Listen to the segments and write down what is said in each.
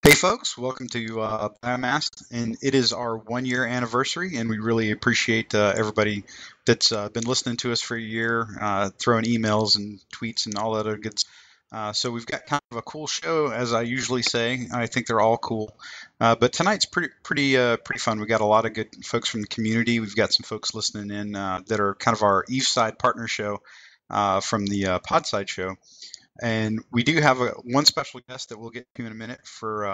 Hey folks, welcome to Biomassed, and it is our 1 year anniversary, and we really appreciate everybody that's been listening to us for a year, throwing emails and tweets and all that other good stuff. So we've got kind of a cool show, as I usually say. I think they're all cool, but tonight's pretty fun. We got a lot of good folks from the community. We've got some folks listening in that are kind of our Eastside partner show from the Podside show. And we do have one special guest that we'll get to in a minute for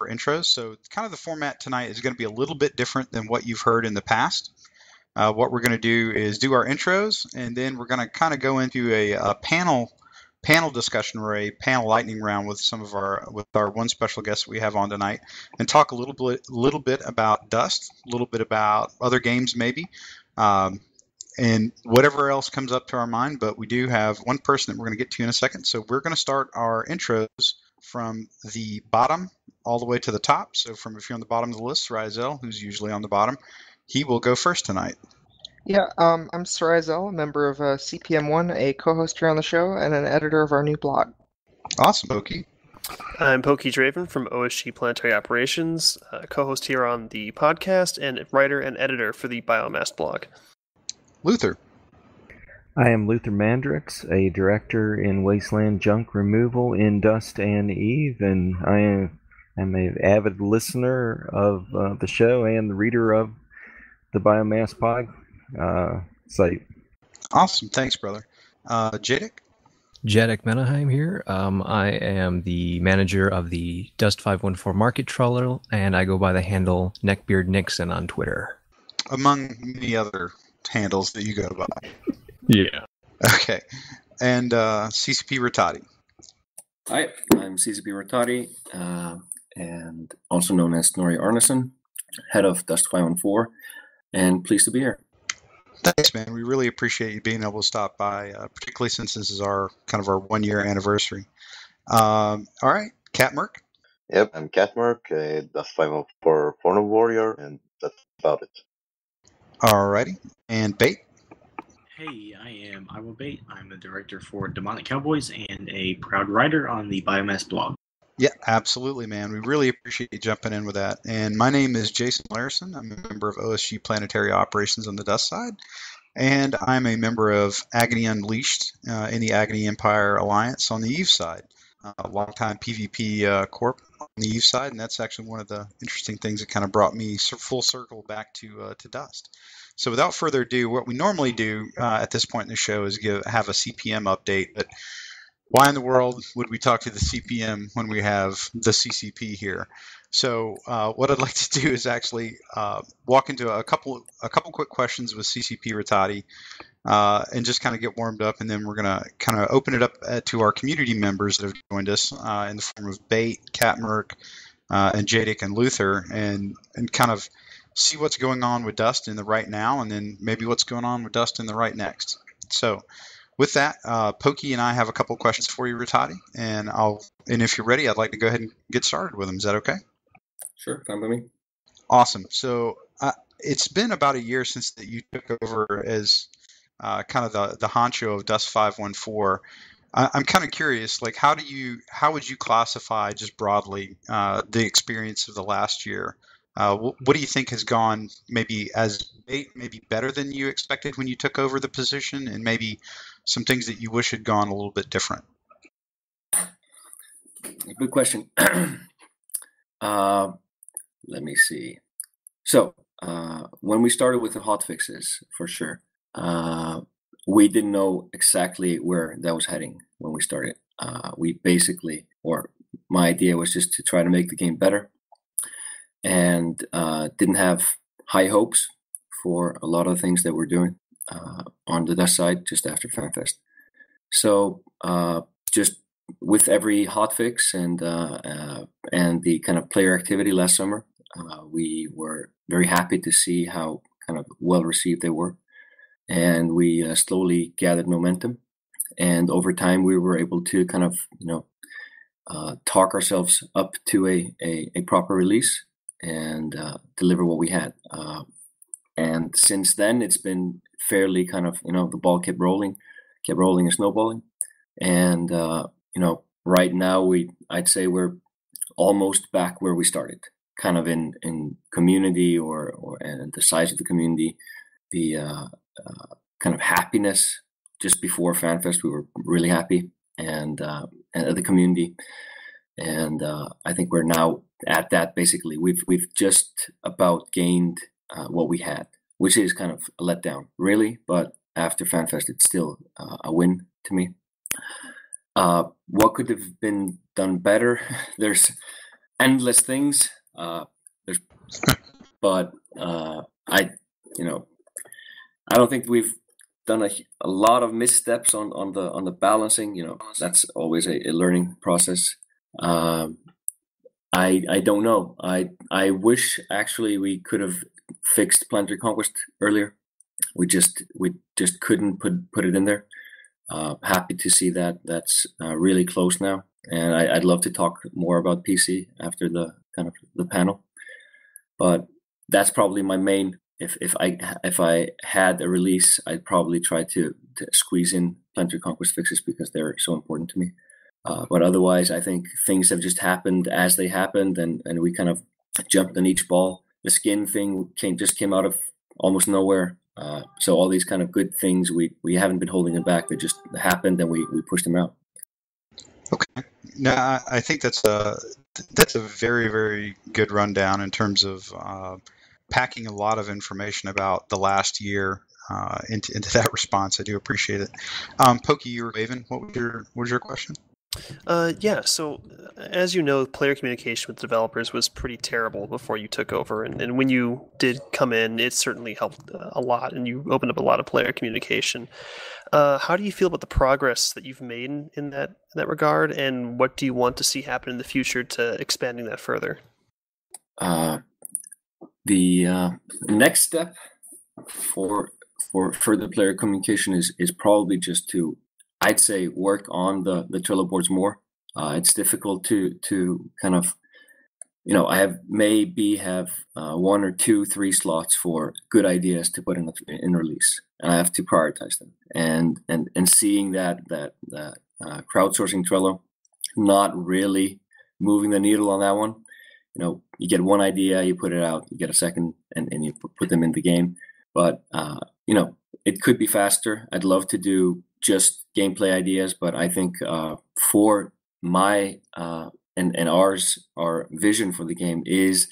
intros. So kind of the format tonight is going to be a little bit different than what you've heard in the past. What we're going to do is do our intros, and then we're going to kind of go into a panel discussion or a panel lightning round with our one special guest we have on tonight, and talk a little bit about Dust, a little bit about other games maybe. And whatever else comes up to our mind, but we do have one person that we're going to get to in a second. So we're going to start our intros from the bottom all the way to the top. So if you're on the bottom of the list, Rizel, who's usually on the bottom, he will go first tonight. Yeah, I'm Rizel, a member of CPM1, a co-host here on the show, and an editor of our new blog. Awesome, Pokey. I'm Pokey Draven from OSG Planetary Operations, co-host here on the podcast, and writer and editor for the Biomassed blog. Luther. I am Luther Mandrix, a director in Wasteland Junk Removal in Dust and Eve, and I am an avid listener of the show and the reader of the Biomass Pod site. Awesome. Thanks, brother. Jadek? Jadek Menaheim here. I am the manager of the Dust 514 Market Trawler, and I go by the handle Neckbeard Nixon on Twitter. Among many other handles that you go by. Yeah. Okay. And CCP Rattati. Hi, I'm CCP Rattati, and also known as Snorri Arneson, head of Dust 514, and pleased to be here. Thanks, man. We really appreciate you being able to stop by, particularly since this is our 1 year anniversary. All right, Cat Merc. Yep, I'm Cat Merc, a Dust 514 Porno Warrior, and that's about it. Alrighty. And Bait? Hey, I am Aiwha Bait. I'm the director for Demonic Cowboys and a proud writer on the Biomassed blog. Yeah, absolutely, man. We really appreciate you jumping in with that. And my name is Jason Larison. I'm a member of OSG Planetary Operations on the Dust side. And I'm a member of Agony Unleashed in the Agony Empire Alliance on the Eve side. A longtime PvP corp on the Eve side, and that's actually one of the interesting things that kind of brought me full circle back to Dust. So without further ado, what we normally do at this point in the show is have a CPM update. But why in the world would we talk to the CPM when we have the CCP here? So what I'd like to do is actually walk into a couple quick questions with CCP Rattati. And just kind of get warmed up, and then we're going to kind of open it up to our community members that have joined us in the form of Bait, Cat Merc, and Jadek and Luther, and kind of see what's going on with Dust in the right now, and then maybe what's going on with Dust in the right next. So with that, Pokey and I have a couple questions for you, Rattati, and if you're ready, I'd like to go ahead and get started with them. Is that okay? Sure, fine by me. Awesome. So it's been about a year since that you took over as kind of the honcho of Dust 514. I'm kind of curious, like how would you classify just broadly the experience of the last year? What do you think has gone maybe better than you expected when you took over the position, and maybe some things that you wish had gone a little bit different? Good question. Let me see. So when we started with the hot fixes, for sure, we didn't know exactly where that was heading when we started. My idea was just to try to make the game better, and didn't have high hopes for a lot of things that we're doing on the Dust side just after FanFest. So just with every hotfix and the kind of player activity last summer, we were very happy to see how kind of well received they were, and we slowly gathered momentum. And over time, we were able to kind of talk ourselves up to a proper release and deliver what we had. And since then, it's been fairly kind of the ball kept rolling and snowballing. And right now I'd say we're almost back where we started, kind of in community and the size of the community, the kind of happiness. Just before FanFest, we were really happy, and the community, and I think we're now at that. Basically, we've just about gained what we had, which is kind of a letdown, really. But after FanFest, it's still a win to me. What could have been done better? There's endless things. But I don't think we've done a lot of missteps on the balancing. That's always a learning process. I don't know. I wish actually we could have fixed Planetary Conquest earlier. We just couldn't put it in there. Happy to see that that's really close now, and I'd love to talk more about PC after the kind of the panel. But that's probably my main. If I had a release, I'd probably try to squeeze in Planetary Conquest fixes because they're so important to me. But otherwise, I think things have just happened as they happened, and we kind of jumped on each ball. The skin thing just came out of almost nowhere. So all these kind of good things, we haven't been holding them back. They just happened, and we pushed them out. Okay. No, I think that's a very, very good rundown in terms of packing a lot of information about the last year into that response. I do appreciate it. Pokey, you were waving. What was your question? Yeah, so as you know, player communication with developers was pretty terrible before you took over, and when you did come in, it certainly helped a lot, and you opened up a lot of player communication. How do you feel about the progress that you've made in that regard, and what do you want to see happen in the future to expanding that further? The next step for further player communication is probably just to, I'd say, work on the Trello boards more. It's difficult to kind of, I have 1 or 2, 3 slots for good ideas to put in release, and I have to prioritize them. And seeing that crowdsourcing Trello, not really moving the needle on that one. You get one idea, you put it out, you get a second, and you put them in the game. But it could be faster. I'd love to do just gameplay ideas, but I think for my and our vision for the game is,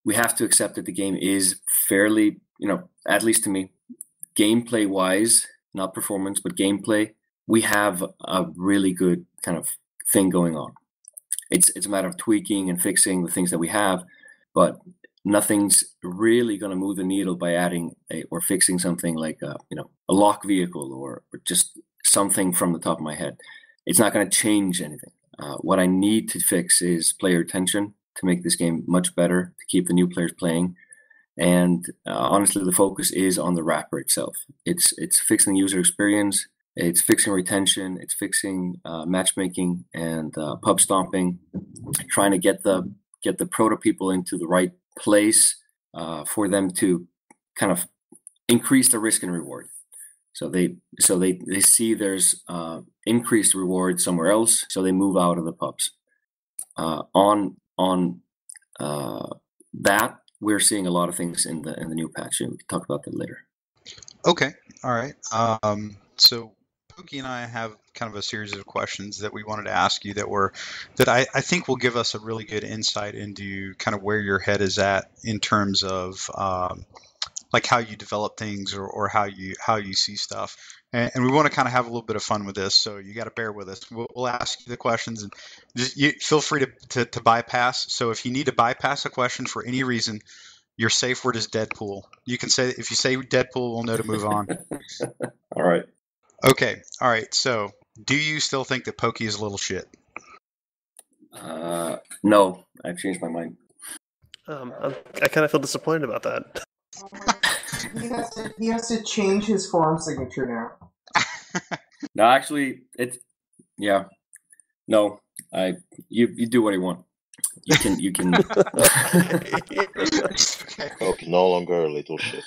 we have to accept that the game is fairly, at least to me, gameplay wise, not performance, but gameplay, we have a really good kind of thing going on. It's a matter of tweaking and fixing the things that we have, but nothing's really going to move the needle by adding or fixing something like a lock vehicle or just something from the top of my head. It's not going to change anything. What I need to fix is player retention to make this game much better, to keep the new players playing. And honestly, the focus is on the wrapper itself. It's fixing the user experience. It's fixing retention. It's fixing matchmaking and pub stomping. Trying to get the proto people into the right place for them to kind of increase the risk and reward. So they see there's increased reward somewhere else, so they move out of the pubs. On that, we're seeing a lot of things in the new patch, and we can talk about that later. Okay, all right. So Pookie and I have kind of a series of questions that we wanted to ask you that I think will give us a really good insight into kind of where your head is at in terms of like how you develop things or how you see stuff. And we want to kind of have a little bit of fun with this, so you got to bear with us. We'll ask you the questions, and just feel free to bypass. So if you need to bypass a question for any reason, your safe word is Deadpool. You can say, if you say Deadpool, we'll know to move on. All right. Okay. All right. So do you still think that Pokey is a little shit? No, I've changed my mind. I kind of feel disappointed about that. He has to change his forum signature now. No, actually, no. You do what you want. You can. Okay, no longer a little shit.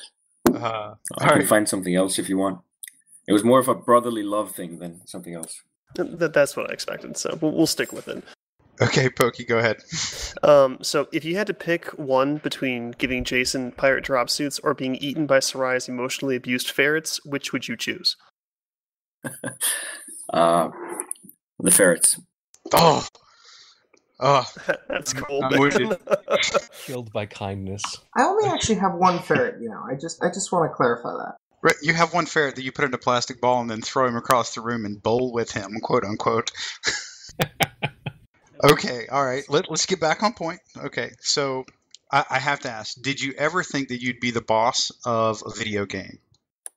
I can find something else if you want. It was more of a brotherly love thing than something else. That's what I expected, so we'll stick with it. Okay, Pokey, go ahead. So if you had to pick one between giving Jason pirate drop suits or being eaten by Sarai's emotionally abused ferrets, which would you choose? The ferrets. Oh, That's cool. I'm wounded. Killed by kindness. I only actually have one ferret, you know. I just want to clarify that. Right, you have one ferret that you put in a plastic ball and then throw him across the room and bowl with him, quote unquote. Okay, all right. Let's get back on point. Okay, so I have to ask: did you ever think that you'd be the boss of a video game?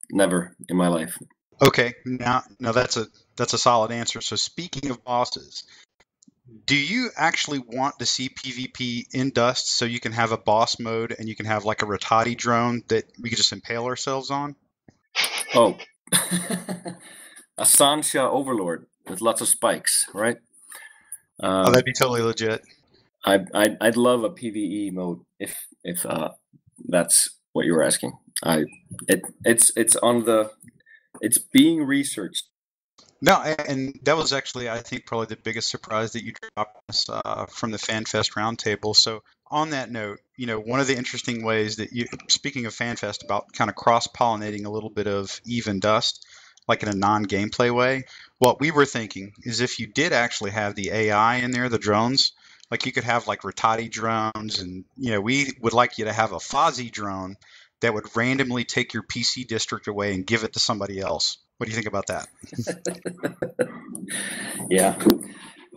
Never in my life. Okay, now that's a solid answer. So speaking of bosses, do you actually want to see PvP in Dust so you can have a boss mode and you can have like a Rattati drone that we could just impale ourselves on? Oh, a Sancha Overlord with lots of spikes, right? Oh, that'd be totally legit. I'd love a PvE mode if that's what you were asking. It's being researched. No, and that was actually, I think, probably the biggest surprise that you dropped us from the FanFest roundtable. So on that note, one of the interesting ways that speaking of FanFest, about kind of cross-pollinating a little bit of Eve and Dust, like in a non-gameplay way, what we were thinking is if you did actually have the AI in there, the drones, like you could have like Rattati drones, and we would like you to have a Fozzie drone that would randomly take your PC district away and give it to somebody else. What do you think about that? Yeah,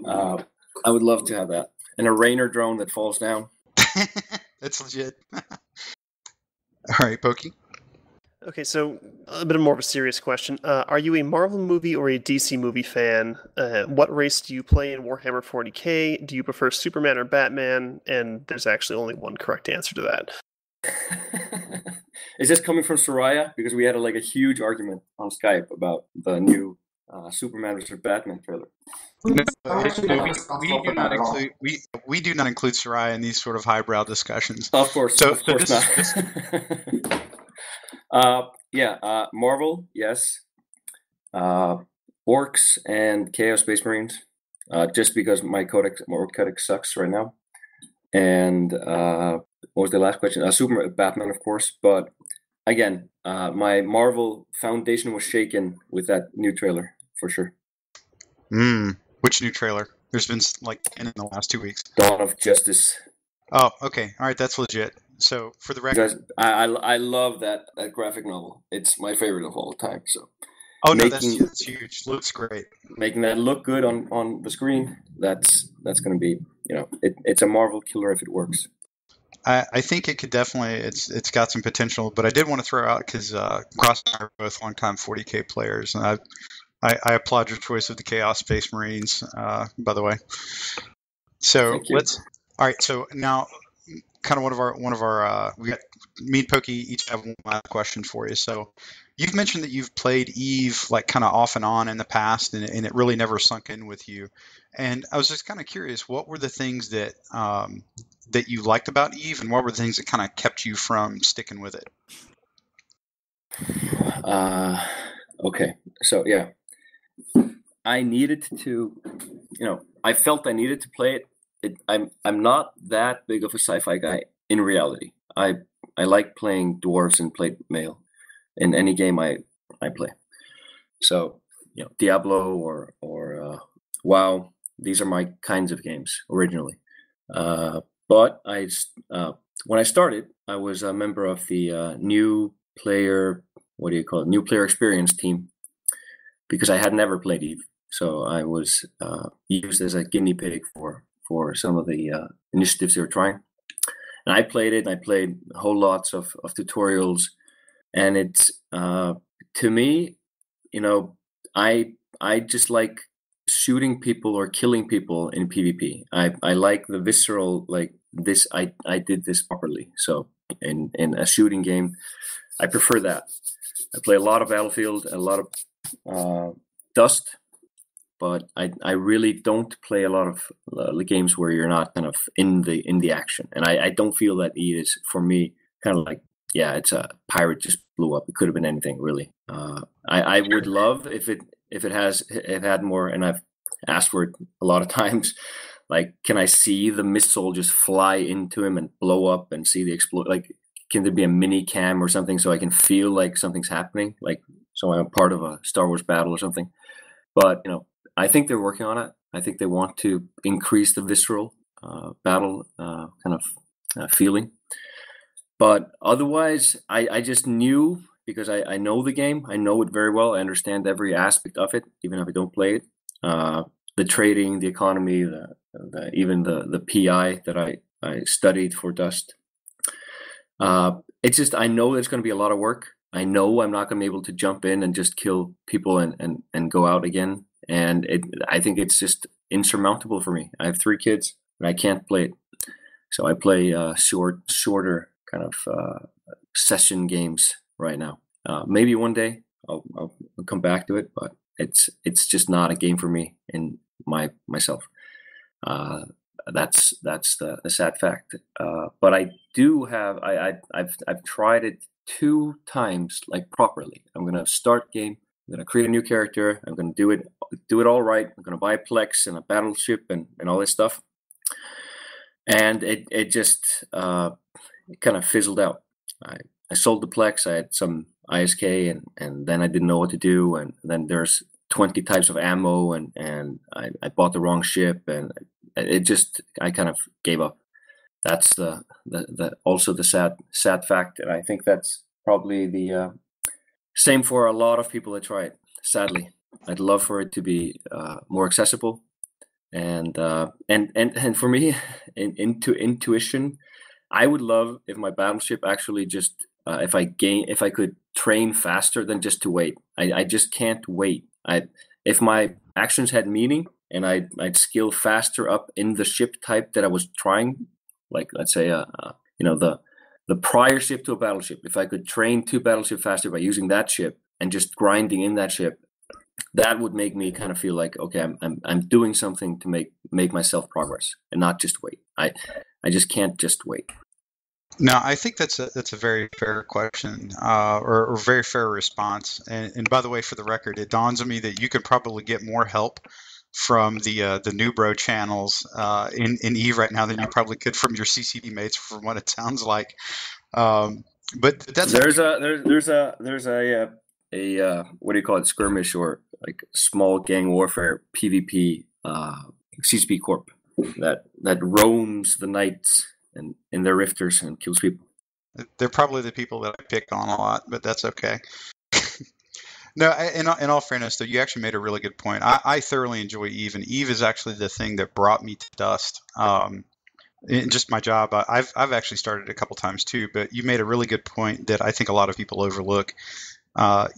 I would love to have that. And a Rainer drone that falls down. That's legit. All right, Pokey. Okay, so a bit more of a serious question. Are you a Marvel movie or a DC movie fan? What race do you play in Warhammer 40k? Do you prefer Superman or Batman? And there's actually only one correct answer to that. Is this coming from Soraya? Because we had a huge argument on Skype about the new Superman versus Batman trailer. We do not include Soraya in these sort of highbrow discussions. Of course, not. Marvel, yes. Orcs and Chaos Space Marines, just because my codex sucks right now. And what was the last question? Batman, of course. But again, my Marvel foundation was shaken with that new trailer, for sure. Which new trailer? There's been like 10 in the last 2 weeks. Dawn of Justice. Oh, okay. All right, that's legit. So for the record, I love that graphic novel. It's my favorite of all time. So. Oh no, that's huge. Looks great. Making that look good on the screen, that's going to be, it's a Marvel killer if it works. I think it could definitely, it's got some potential, but I did want to throw out, because Cross and I are both longtime 40k players, and I applaud your choice of the Chaos Space Marines, by the way. So all right. So now, kind of one of our we got me and Pokey each have one last question for you. So you've mentioned that you've played Eve like kind of off and on in the past, and it really never sunk in with you. And I was just kind of curious, what were the things that that you liked about Eve, and what were the things that kind of kept you from sticking with it? Okay, so yeah, I needed to, I felt I needed to play it. I'm not that big of a sci-fi guy in reality. I like playing dwarves and plate mail in any game I play. So Diablo or WoW, these are my kinds of games originally. But when I started, I was a member of the new player experience team, because I had never played Eve. So I was used as a guinea pig for some of the initiatives they were trying. And I played it, and I played whole lots of tutorials. And it's, to me, I just like shooting people or killing people in PvP. I like the visceral, like this, I did this properly. So in a shooting game, I prefer that. I play a lot of Battlefield, a lot of Dust, but I really don't play a lot of games where you're not kind of in the action. And I don't feel that Eve is, for me, kind of like, yeah, it's a pirate just blew up. It could have been anything, really. I would love if it had more, and I've asked for it a lot of times, Like, can I see the missile just fly into him and blow up and see the explode? Like, can there be a mini cam or something so I can feel like something's happening? Like, so I'm part of a Star Wars battle or something. But, I think they're working on it. I think they want to increase the visceral battle kind of feeling. But otherwise, I just knew, because I know the game. I know it very well. I understand every aspect of it, even if I don't play it. The trading, the economy, even the PI that I studied for Dust. It's just, I know there's going to be a lot of work. I know I'm not going to be able to jump in and just kill people and go out again. And I think it's just insurmountable for me. I have 3 kids and I can't play it. So I play shorter kind of session games right now. Maybe one day I'll come back to it, but it's just not a game for me in myself. That's the sad fact. But I do have I've tried it 2 times, like, properly. I'm gonna start game. I'm gonna create a new character. I'm gonna do it all right. I'm gonna buy a Plex and a battleship and all this stuff. And it just kind of fizzled out. I sold the Plex. I had some ISK and then I didn't know what to do. And then there's 20 types of ammo and I bought the wrong ship and I kind of gave up. That's also the sad fact. And I think that's probably the same for a lot of people that try it. Sadly, I'd love for it to be more accessible. And for me, intuition, I would love if my battleship actually just if I could train faster than just to wait. I just can't wait. If my actions had meaning and I'd skill faster up in the ship type that I was trying, like, let's say the prior ship to a battleship. If I could train 2 battleships faster by using that ship and just grinding in that ship, that would make me kind of feel like, okay, I'm doing something to make myself progress and not just wait. I just can't just wait. No, I think that's a very fair question, or very fair response. And by the way, for the record, it dawns on me that you could probably get more help from the New Bro channels in Eve right now than you probably could from your CCP mates, from what it sounds like. But that's there's a what do you call it, skirmish or like small gang warfare PvP CCP Corp that roams the nights and in their rifters and kills people. They're probably the people that I pick on a lot, but that's okay. No, in all fairness, though, you actually made a really good point. I thoroughly enjoy Eve, and Eve is actually the thing that brought me to Dust. In just my job, I've actually started a couple times too, but you made a really good point that I think a lot of people overlook.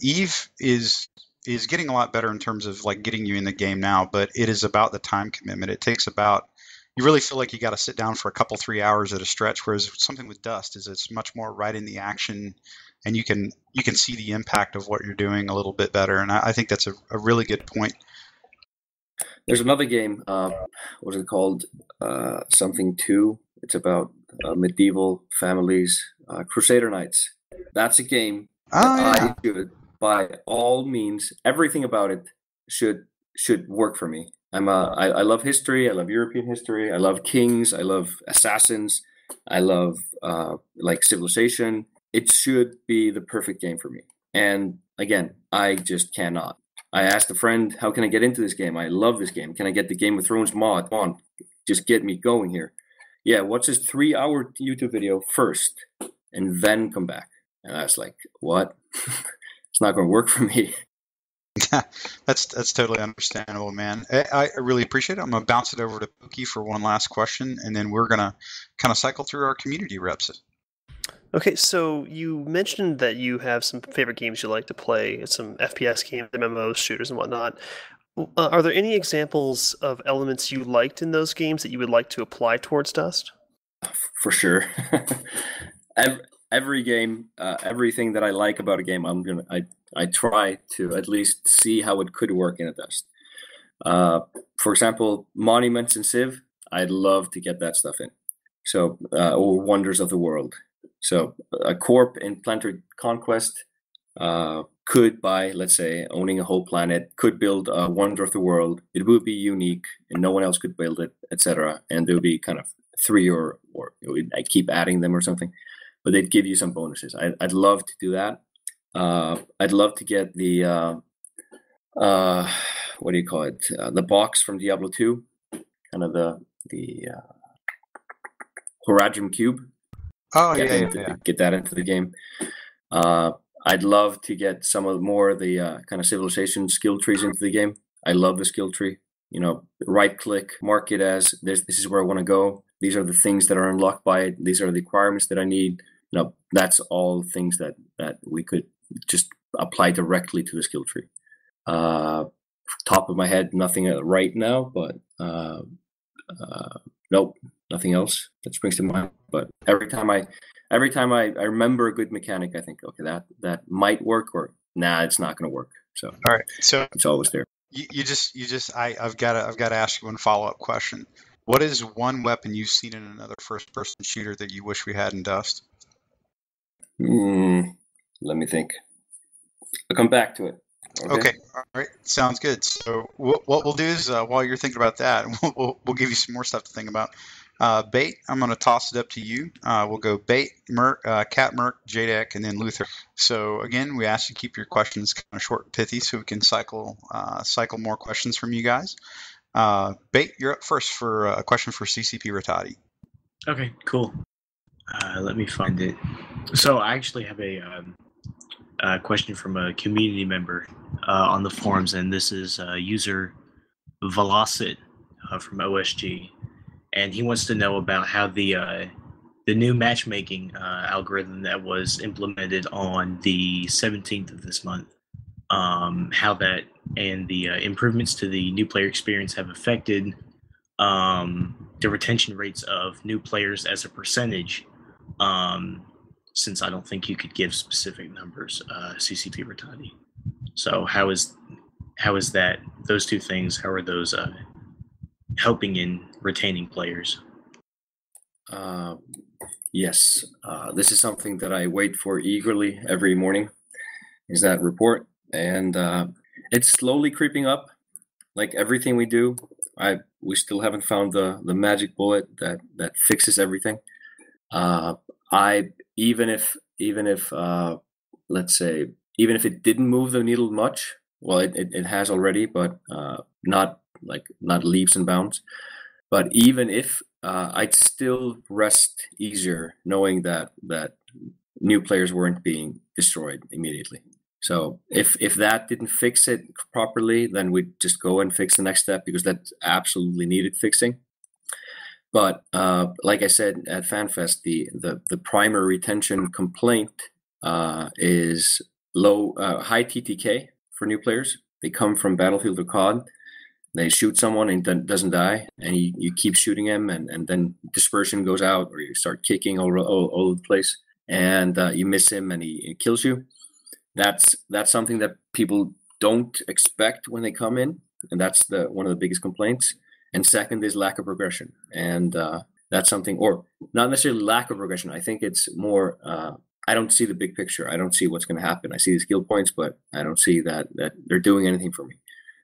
Eve is getting a lot better in terms of like getting you in the game now, but it is about the time commitment. It takes about, you really feel like you got to sit down for a couple, 3 hours at a stretch, whereas something with Dust is it's much more right in the action, and you can see the impact of what you're doing a little bit better. And I think that's a really good point. There's another game, what is it called? Something 2. It's about medieval families, Crusader Knights. That's a game that I should, by all means, everything about it should work for me. I love history. I love European history. I love kings. I love assassins. I love like civilization. It should be the perfect game for me. And again, I just cannot. I asked a friend, how can I get into this game? I love this game. Can I get the Game of Thrones mod? Come on, just get me going here. Yeah, watch this 3-hour YouTube video first and then come back. And I was like, what? It's not going to work for me. That's totally understandable, man. I really appreciate it. I'm going to bounce it over to Pookie for one last question, and then we're going to kind of cycle through our community reps. Okay, so you mentioned that you have some favorite games you like to play, some FPS games, MMOs, shooters, and whatnot. Are there any examples of elements you liked in those games that you would like to apply towards Dust? For sure. Every game, everything that I like about a game, I try to at least see how it could work in a Dust. For example, Monuments in Civ, I'd love to get that stuff in. So, or Wonders of the World. So a corp in Planetary Conquest, could, by, let's say, owning a whole planet, could build a wonder of the world. It would be unique and no one else could build it, etc. And there would be kind of 3 or I keep adding them or something, but they'd give you some bonuses. I'd love to do that. I'd love to get the what do you call it? The box from Diablo 2, kind of the Horadrim Cube. Oh, Get that into the game. I'd love to get some of more of the kind of civilization skill trees into the game. I love the skill tree. You know, right click, mark it as this is where I want to go. These are the things that are unlocked by it. These are the requirements that I need. You know, that's all things that we could just apply directly to the skill tree. Top of my head, nothing right now, but nope, nothing else that springs to mind. But every time I remember a good mechanic, I think, okay, that might work, or nah, it's not going to work. So all right, so it's always there. I've got to ask you one follow-up question. What is one weapon you've seen in another first-person shooter that you wish we had in Dust? Let me think. I'll come back to it. Okay. All right. Sounds good. So what we'll do is while you're thinking about that, we'll give you some more stuff to think about. Bait, I'm going to toss it up to you. We'll go Bait, Merc, Cat Merc, Jadek, and then Luther. So again, we ask you to keep your questions kind of short and pithy so we can cycle more questions from you guys. Bait, you're up first for a question for CCP Rattati. Okay, cool. Let me find it. So I actually have a question from a community member on the forums, and this is user Velocit from OSG, and he wants to know about how the new matchmaking algorithm that was implemented on the 17th of this month, how that and the improvements to the new player experience have affected the retention rates of new players as a percentage. Since I don't think you could give specific numbers, CCP Rattati. So how is that, those two things, how are those helping in retaining players? Yes, this is something that I wait for eagerly every morning, is that report. And it's slowly creeping up, like everything we do. We still haven't found the magic bullet that fixes everything. Even if let's say, even if it didn't move the needle much, well, it has already, but not leaps and bounds. But even if I'd still rest easier knowing that new players weren't being destroyed immediately. So if that didn't fix it properly, then we'd just go and fix the next step, because that absolutely needed fixing. But like I said at FanFest, the primary retention complaint is high TTK for new players. They come from Battlefield or COD. They shoot someone and doesn't die, and you keep shooting him, and then dispersion goes out, or you start kicking all over the place, and you miss him and he kills you. That's something that people don't expect when they come in, and that's one of the biggest complaints. And second is lack of progression, and that's something, or not necessarily lack of progression. I think it's more, I don't see the big picture. I don't see what's going to happen. I see the skill points, but I don't see that they're doing anything for me.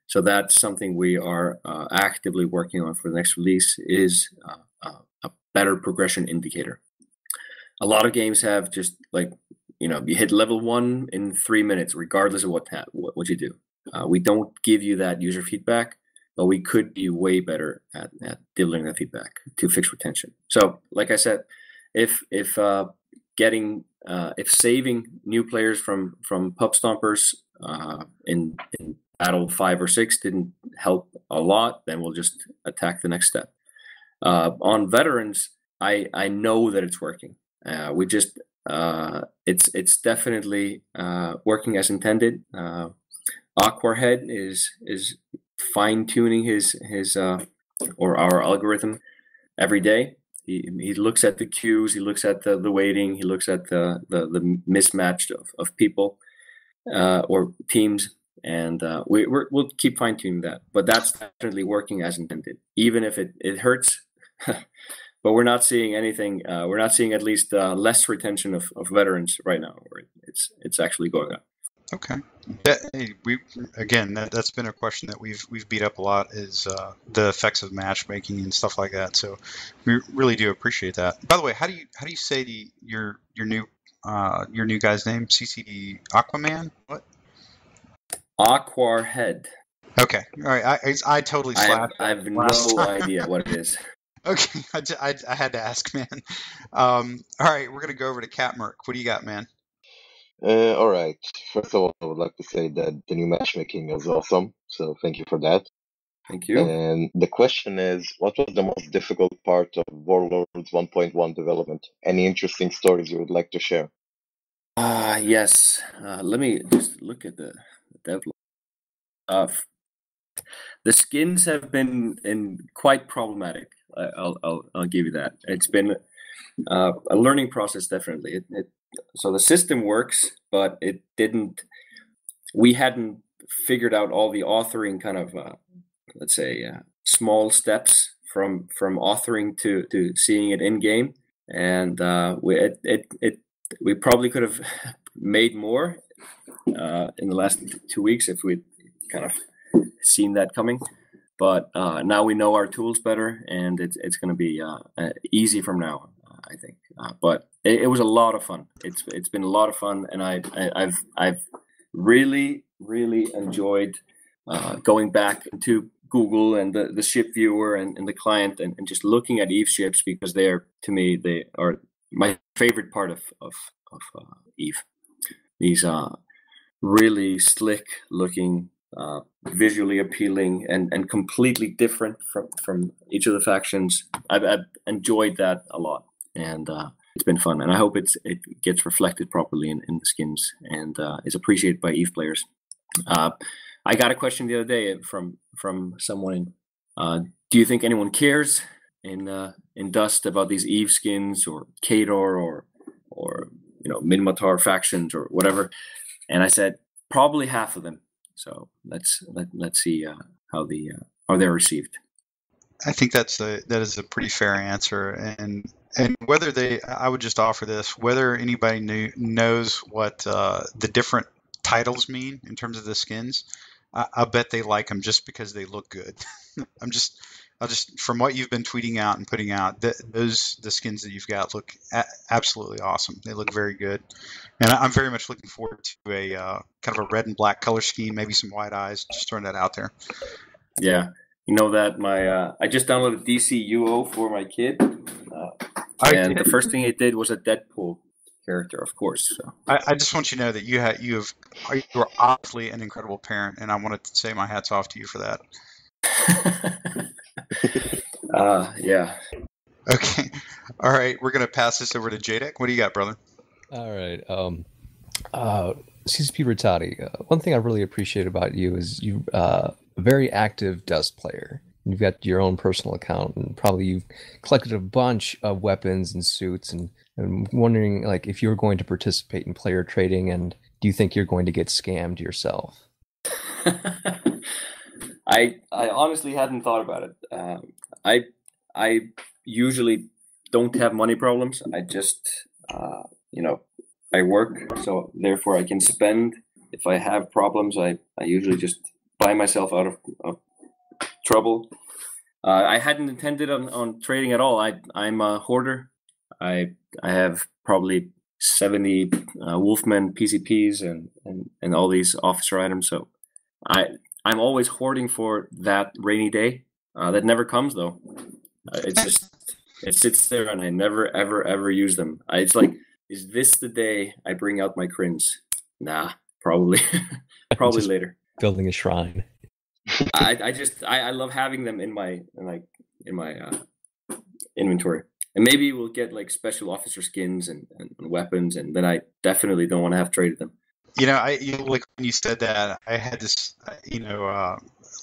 So that's something we are actively working on for the next release, is a better progression indicator. A lot of games have just you hit level 1 in 3 minutes, regardless of what you do. We don't give you that user feedback, but we could be way better at delivering that feedback to fix retention. So, like I said, if saving new players from pub stompers in Battle 5 or 6 didn't help a lot, then we'll just attack the next step. On veterans, I know that it's working. It's definitely working as intended. Aquahead is fine-tuning his or our algorithm every day. He looks at the queues, he looks at the waiting, he looks at the mismatch of people or teams, and we'll keep fine-tuning that. But that's definitely working as intended, even if it hurts. But we're not seeing anything. We're not seeing at least less retention of veterans right now. It's actually going up. Okay. That's been a question that we've beat up a lot is the effects of matchmaking and stuff like that. So we really do appreciate that. By the way, how do you say your new guy's name? CCP Aquaman? What? Aquar Head. Okay. All right. I totally slapped. I have last no time. idea what it is. Okay. I had to ask, man. All right. We're gonna go over to Cat Merc. What do you got, man? All right. First of all, I would like to say that the new matchmaking is awesome. So thank you for that. Thank you. And the question is, what was the most difficult part of Warlords 1.1 development? Any interesting stories you would like to share? Yes. Let me just look at the development. The skins have been quite problematic. I'll give you that. It's been a learning process, definitely. So the system works, but it didn't. We hadn't figured out all the authoring kind of, let's say, small steps from authoring to seeing it in game, and we probably could have made more in the last 2 weeks if we'd kind of seen that coming. But now we know our tools better, and it's going to be easy from now on, I think. But it was a lot of fun. It's been a lot of fun, and I've really enjoyed going back to Google and the ship viewer and the client and just looking at Eve ships, because they are my favorite part of Eve. These really slick looking, visually appealing and completely different from each of the factions. I've enjoyed that a lot, and it's been fun, and I hope it gets reflected properly in the skins and is appreciated by Eve players. I got a question the other day from someone. Do you think anyone cares in Dust about these Eve skins or Kador or Minmatar factions or whatever? And I said probably half of them. So let's see how they're received. I think that is a pretty fair answer, and whether I would just offer this: whether anybody knows what the different titles mean in terms of the skins, I bet they like them just because they look good. I'll just from what you've been tweeting out and putting out, the skins that you've got look absolutely awesome. They look very good, and I'm very much looking forward to a kind of a red and black color scheme, maybe some white eyes. Just throwing that out there. Yeah, you know that my I just downloaded DCUO for my kid, and the first thing it did was a Deadpool character, of course. So. I just want you to know that you are obviously an incredible parent, and I wanted to say my hat's off to you for that. Yeah. Okay. All right. We're going to pass this over to Jadek. What do you got, brother? All right. CCP Rattati. One thing I really appreciate about you is you a very active Dust player. You've got your own personal account, and probably you've collected a bunch of weapons and suits, and I'm wondering, like, if you're going to participate in player trading, and do you think you're going to get scammed yourself? I honestly hadn't thought about it. I usually don't have money problems. I just I work, so therefore I can spend. If I have problems, I usually just buy myself out of trouble. I hadn't intended on trading at all. I'm a hoarder. I have probably 70 Wolfman PCPs and all these officer items. So I'm always hoarding for that rainy day. That never comes though. It sits there and I never ever use them. It's like, is this the day I bring out my crins? Nah, probably probably later. Building a shrine. I love having them in my inventory, and maybe we'll get like special officer skins and weapons, and then I definitely don't want to have traded them. Like when you said that, I had this,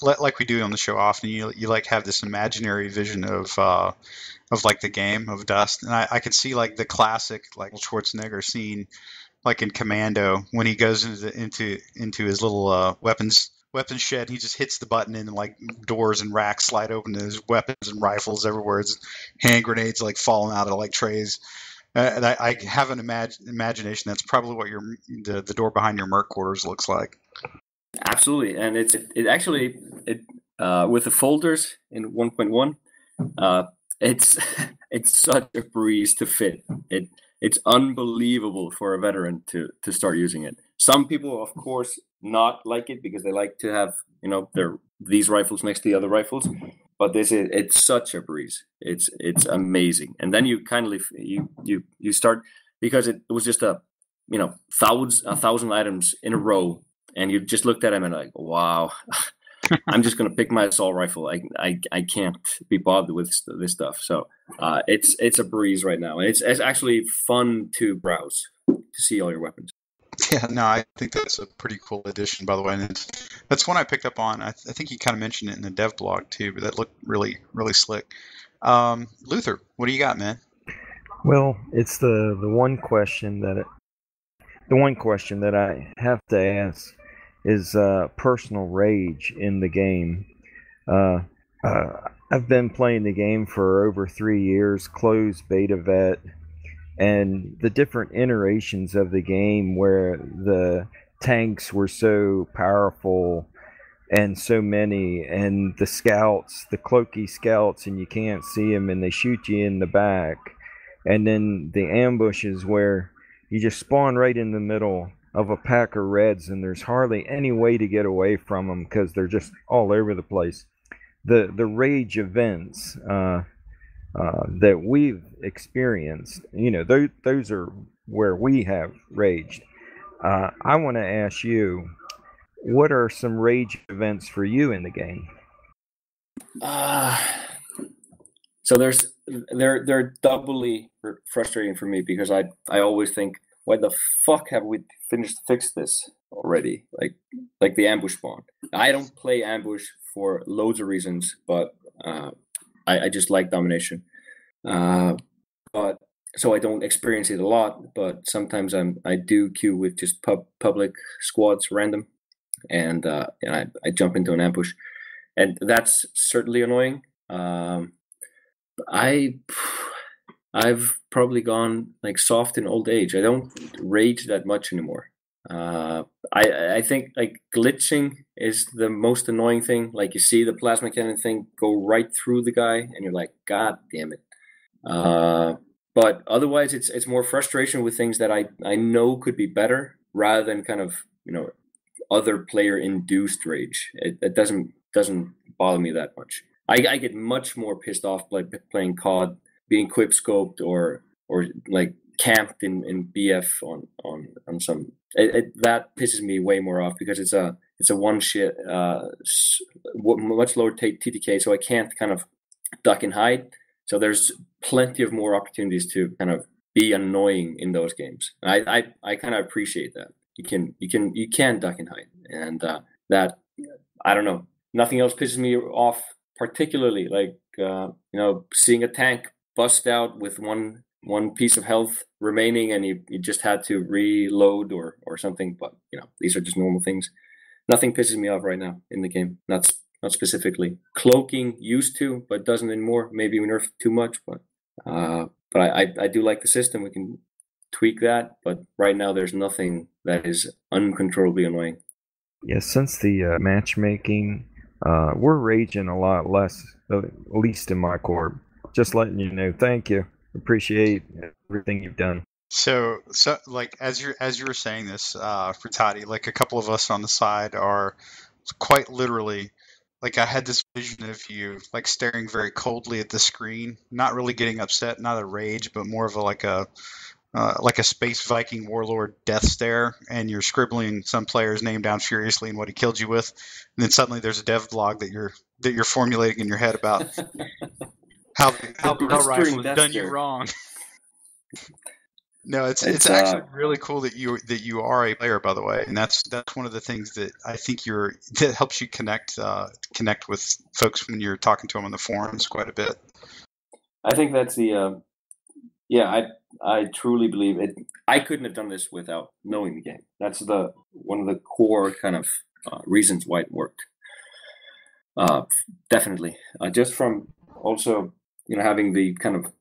like we do on the show often. You like have this imaginary vision of like the game of Dust, and I could see like the classic like Schwarzenegger scene, like in Commando when he goes into his little weapons shed. He just hits the button and like doors and racks slide open. There's weapons and rifles everywhere. It's hand grenades like falling out of like trays. And I have an imagination that's probably what the door behind your Merc quarters looks like. Absolutely, and it actually with the folders in 1.1, it's it's such a breeze to fit. It's unbelievable for a veteran to start using it. Some people, of course, not like it because they like to have these rifles next to the other rifles. But it's such a breeze. It's amazing. And then you kindly you start, because it was just a thousand items in a row, and you just looked at them and like, wow, I'm just gonna pick my assault rifle. I can't be bothered with this stuff. So it's a breeze right now, and it's actually fun to browse to see all your weapons. Yeah, no, I think that's a pretty cool addition, by the way. And that's one I picked up on. I think you kind of mentioned it in the dev blog too, but that looked really, really slick. Luther, what do you got, man? Well, it's the one question that I have to ask is personal rage in the game. I've been playing the game for over 3 years, closed beta vet, and the different iterations of the game where the tanks were so powerful and so many, and the scouts, the cloaky scouts, and you can't see them and they shoot you in the back, and then the ambushes where you just spawn right in the middle of a pack of reds and there's hardly any way to get away from them because they're just all over the place. The rage events that we've experienced, those are where we have raged. I want to ask you, what are some rage events for you in the game? So they're doubly frustrating for me because I always think, why the fuck have we fixed this already? Like the ambush spawn. I don't play ambush for loads of reasons, but I just like domination. But so I don't experience it a lot, but sometimes I do queue with just public squads random, and I jump into an ambush, and that's certainly annoying. I've probably gone like soft in old age. I don't rage that much anymore. I think like glitching is the most annoying thing. Like you see the plasma cannon thing go right through the guy, and you're like, God damn it. But otherwise, it's more frustration with things that I know could be better, rather than kind of other player induced rage. It doesn't bother me that much. I get much more pissed off like playing COD, being quip scoped or like camped in BF on some. That pisses me way more off because it's a one shit much lower TTK, so I can't kind of duck and hide. So there's plenty of more opportunities to kind of be annoying in those games. I kind of appreciate that. You can duck and hide, and that, I don't know. Nothing else pisses me off particularly, like seeing a tank bust out with one piece of health remaining, and you just had to reload or something. But these are just normal things. Nothing pisses me off right now in the game. Not specifically. Cloaking used to, but doesn't anymore. Maybe we nerfed too much, but I do like the system. We can tweak that, but right now there's nothing that is uncontrollably annoying. Yeah, since the matchmaking, we're raging a lot less, at least in my corp. Just letting you know. Thank you. Appreciate everything you've done. So like as you were saying this, Rattati, like a couple of us on the side are quite literally, like I had this vision of you like staring very coldly at the screen, not really getting upset, not a rage, but more of like a space Viking warlord death stare, and you're scribbling some player's name down furiously and what he killed you with, and then suddenly there's a dev blog that you're formulating in your head about how rifle has done you wrong. No, it's actually really cool that you are a player, by the way, and that's one of the things that I think that helps you connect with folks when you're talking to them on the forums quite a bit. I think that's the I truly believe it. I couldn't have done this without knowing the game. That's one of the core kind of reasons why it worked. Definitely, just from also having the kind of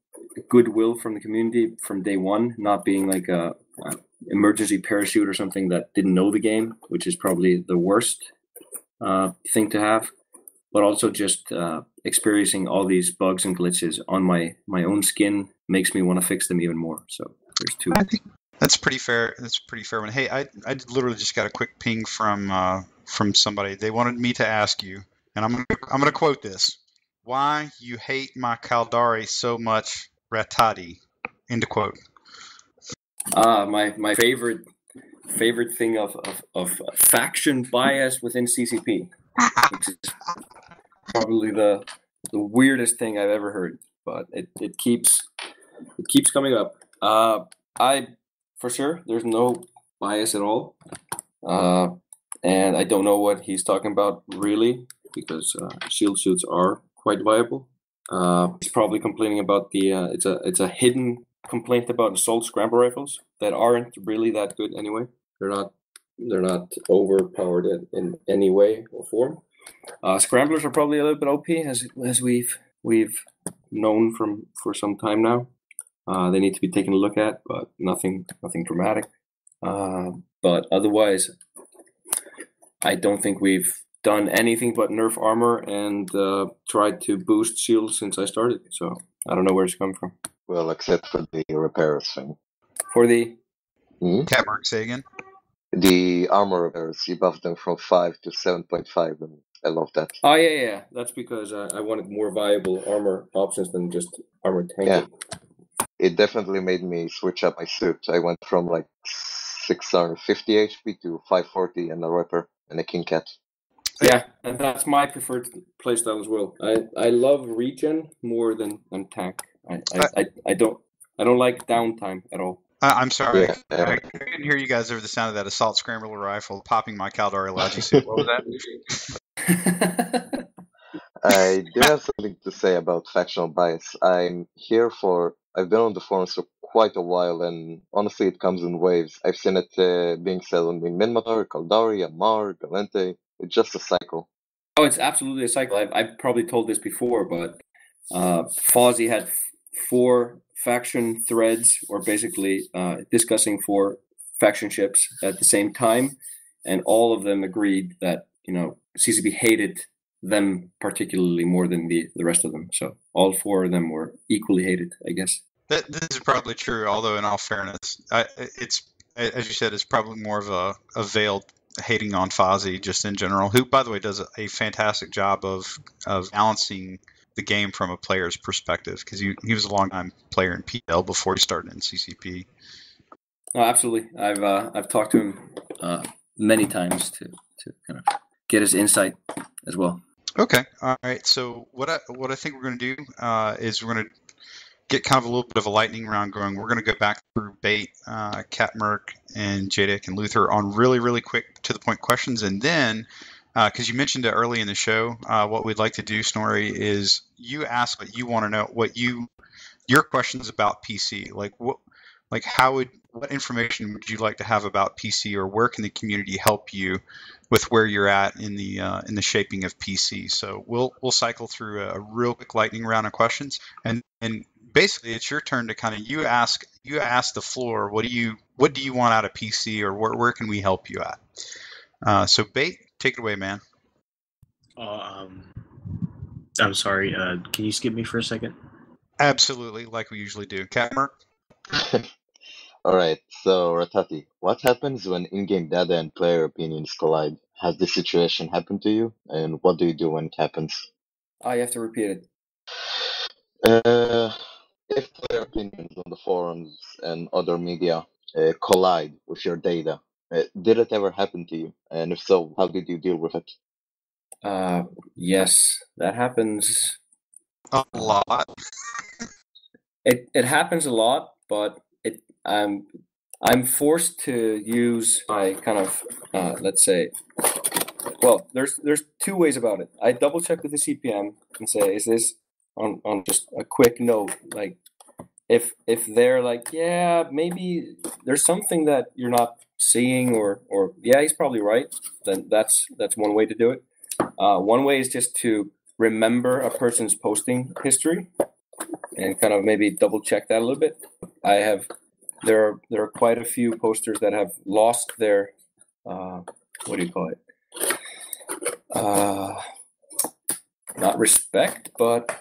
goodwill from the community from day one, not being like a emergency parachute or something that didn't know the game, which is probably the worst thing to have. But also just experiencing all these bugs and glitches on my own skin makes me want to fix them even more. So there's two. I think that's pretty fair. That's a pretty fair one. Hey, I literally just got a quick ping from somebody. They wanted me to ask you, and I'm gonna quote this: "Why you hate my Caldari so much, Rattati?" End of quote. My favorite thing of faction bias within CCP, which is probably the weirdest thing I've ever heard, but it keeps coming up. I for sure there's no bias at all, and I don't know what he's talking about really, because shield suits are quite viable. He's probably complaining about the it's a hidden complaint about assault scramble rifles that aren't really that good anyway. They're not overpowered in any way or form. Scramblers are probably a little bit OP as we've known for some time now. They need to be taken a look at, but nothing dramatic. But otherwise, I don't think we've done anything but nerf armor and tried to boost shields since I started. So I don't know where it's come from. Well, except for the repairs thing. For the Cat Mark, say again. The armor repairs, you buffed them from 5 to 7.5, and I love that. Oh yeah. That's because I wanted more viable armor options than just armored tanking. Yeah. It definitely made me switch up my suit. I went from like 650 HP to 540 and a Ripper and a King Cat. Yeah, and that's my preferred playstyle as well. I love regen more than tank. I don't like downtime at all. I'm sorry. Yeah. I couldn't hear you guys over the sound of that assault scrambler rifle popping my Caldari Logi suit. What was that? I do have something to say about factional bias. I've been on the forums for quite a while, and honestly it comes in waves. I've seen it being said on the Minmatar, Caldari, Amar, Galente. It's just a cycle. Oh, it's absolutely a cycle. I've probably told this before, but Fozzy had 4 faction threads, or basically discussing 4 faction ships at the same time, and all of them agreed that CCP hated them particularly more than the rest of them. So all 4 of them were equally hated, I guess. This is probably true, although in all fairness, it's, as you said, it's probably more of a veiled hating on Fozzy just in general, who, by the way, does a fantastic job of balancing the game from a player's perspective, because he was a long-time player in PL before he started in CCP. Oh, absolutely. I've talked to him many times to kind of get his insight as well. Okay, all right. So what I think we're going to do is we're going to get kind of a little bit of a lightning round going. We're going to go back through Bait, Cat Merc, and Jadek and Luther on really, really quick to the point questions, and then because you mentioned it early in the show, what we'd like to do, Snorri, is you ask what you want to know, your questions about PC, what information would you like to have about PC, or where can the community help you with where you're at in the shaping of PC? So we'll cycle through a real quick lightning round of questions, and basically it's your turn to kind of you ask the floor, what do you want out of PC, or where can we help you at? So Bait, take it away, man. I'm sorry. Can you skip me for a second? Absolutely, like we usually do. Cat Merc? Alright, so Rattati, what happens when in-game data and player opinions collide? Has this situation happened to you, and what do you do when it happens? You have to repeat it. If player opinions on the forums and other media collide with your data, did it ever happen to you? And if so, how did you deal with it? Yes, that happens a lot. It happens a lot, but I'm forced to use my kind of let's say. Well, there's 2 ways about it. I double check with the CPM and say, is this on just a quick note, like if they're like, yeah, maybe there's something that you're not seeing, or yeah, he's probably right, then that's one way to do it. One way is just to remember a person's posting history and kind of maybe double check that a little bit. There are quite a few posters that have lost their what do you call it? Not respect, but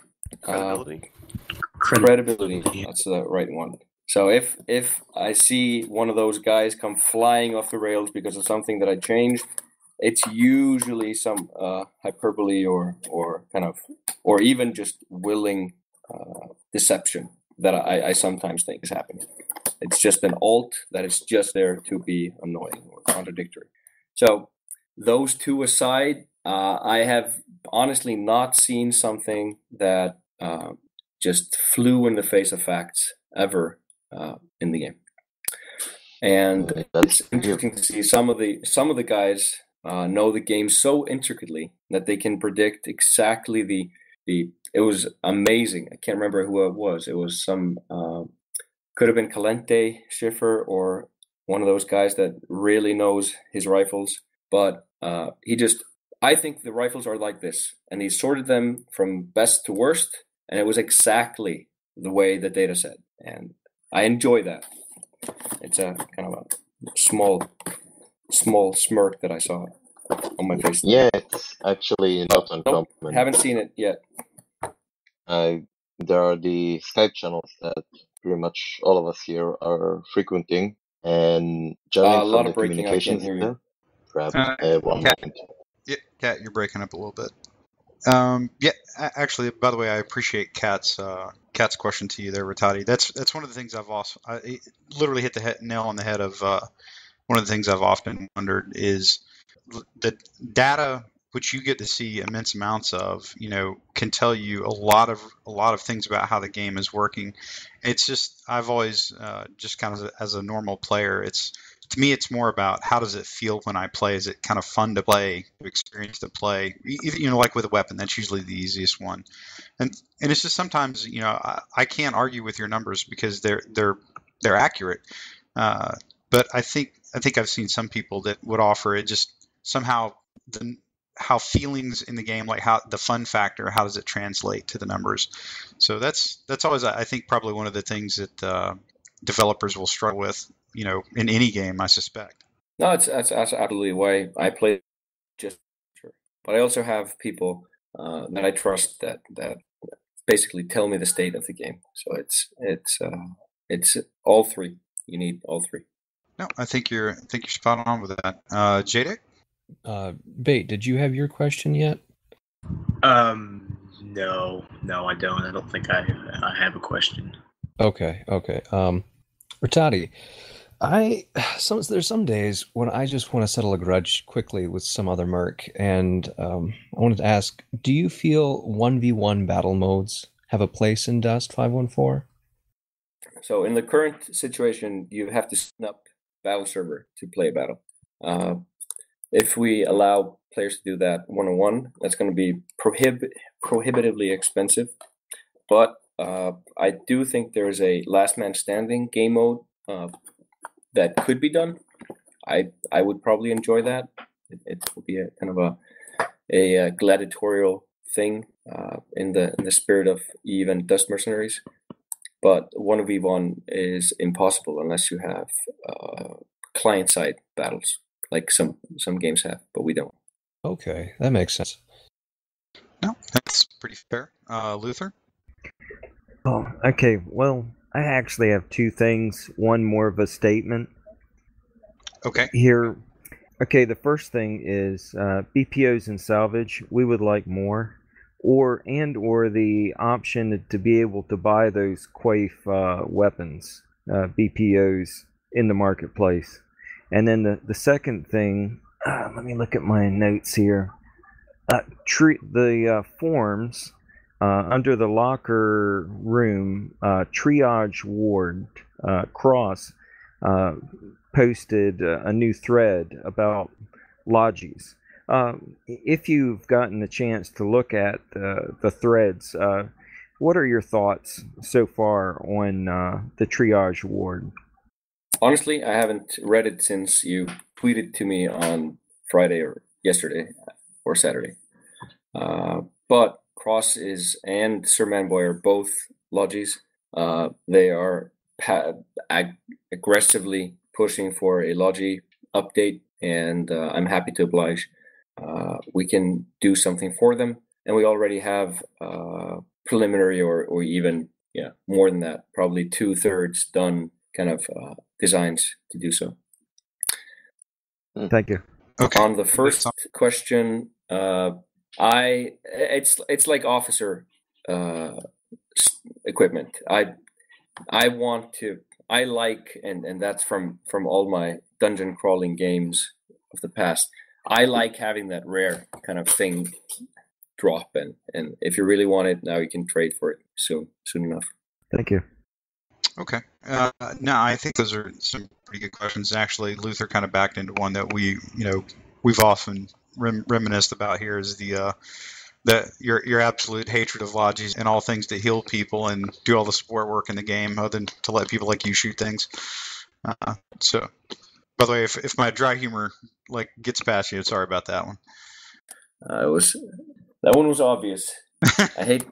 credibility. That's the right one. So if I see one of those guys come flying off the rails because of something that I changed, it's usually some hyperbole or kind of, or even just willing deception that I sometimes think is happening. It's just an alt that is just there to be annoying or contradictory. So those two aside, I have honestly not seen something that just flew in the face of facts ever in the game. And it's interesting to see some of the guys know the game so intricately that they can predict exactly the. It was amazing. I can't remember who it was. It was some could have been Calente Schiffer or one of those guys that really knows his rifles. But I think the rifles are like this, and he sorted them from best to worst, and it was exactly the way the data said, and I enjoy that. It's a kind of a small smirk that I saw on my face. Yeah, it's actually not uncommon. Nope, haven't seen it yet. There are the Skype channels that pretty much all of us here are frequenting, and judging from the communications there, grab one moment. Yeah, Kat, you're breaking up a little bit. Yeah, actually, by the way, I appreciate Kat's question to you there, Rattati. That's one of the things I literally hit the nail on the head of one of the things I've often wondered is the data which you get to see immense amounts of, can tell you a lot of things about how the game is working. It's just I've always just kind of as a normal player, to me, it's more about how does it feel when I play? Is it kind of fun to play, experience to play? Like with a weapon, that's usually the easiest one. And it's just sometimes, I can't argue with your numbers because they're accurate. But I think I've seen some people that would offer it just somehow how feelings in the game, like how the fun factor, how does it translate to the numbers? So that's always, I think, probably one of the things that developers will struggle with. In any game, I suspect. No, that's absolutely why I play just. But I also have people that I trust that basically tell me the state of the game. So it's all three. You need all three. No, I think you're spot on with that. Jadek? Bait, did you have your question yet? No, I don't. I don't think I have a question. Okay. Rattati, there's some days when I just want to settle a grudge quickly with some other merc, and I wanted to ask, do you feel 1v1 battle modes have a place in Dust 514? So in the current situation, you have to sign up battle server to play a battle. If we allow players to do that one-on-one, that's going to be prohibitively expensive. But I do think there is a last man standing game mode that could be done. I would probably enjoy that. It would be a kind of a gladiatorial thing in the spirit of Eve and Dust Mercenaries. But 1v1 is impossible unless you have client-side battles, like some games have, but we don't. Okay, that makes sense. No, that's pretty fair. Luther? Oh, okay. Well, I actually have two things. One more of a statement. Okay. Here. Okay, the first thing is BPOs and salvage. We would like more, or the option to be able to buy those Quaif weapons, BPOs in the marketplace. And then the second thing. Let me look at my notes here. The forms. Under the locker room, Triage Ward Cross posted a new thread about lodges. If you've gotten the chance to look at the threads, what are your thoughts so far on the Triage Ward? Honestly, I haven't read it since you tweeted to me on Friday or yesterday or Saturday. But Cross and Sir Manboy are both lodges. They are aggressively pushing for a logi update, and I'm happy to oblige. We can do something for them, and we already have preliminary or even more than that, probably 2/3 done kind of designs to do so. Thank you. Okay. On the first question, it's like officer equipment. I like, and that's from all my dungeon crawling games of the past. I like having that rare kind of thing drop, and if you really want it now, you can trade for it soon enough. Thank you. Okay. No, I think those are some pretty good questions. Actually, Luther kind of backed into one that we've often reminisced about here is your absolute hatred of lodges and all things to heal people and do all the support work in the game, other than to let people like you shoot things. So, by the way, if my dry humor gets past you, sorry about that one. That one was obvious. I hate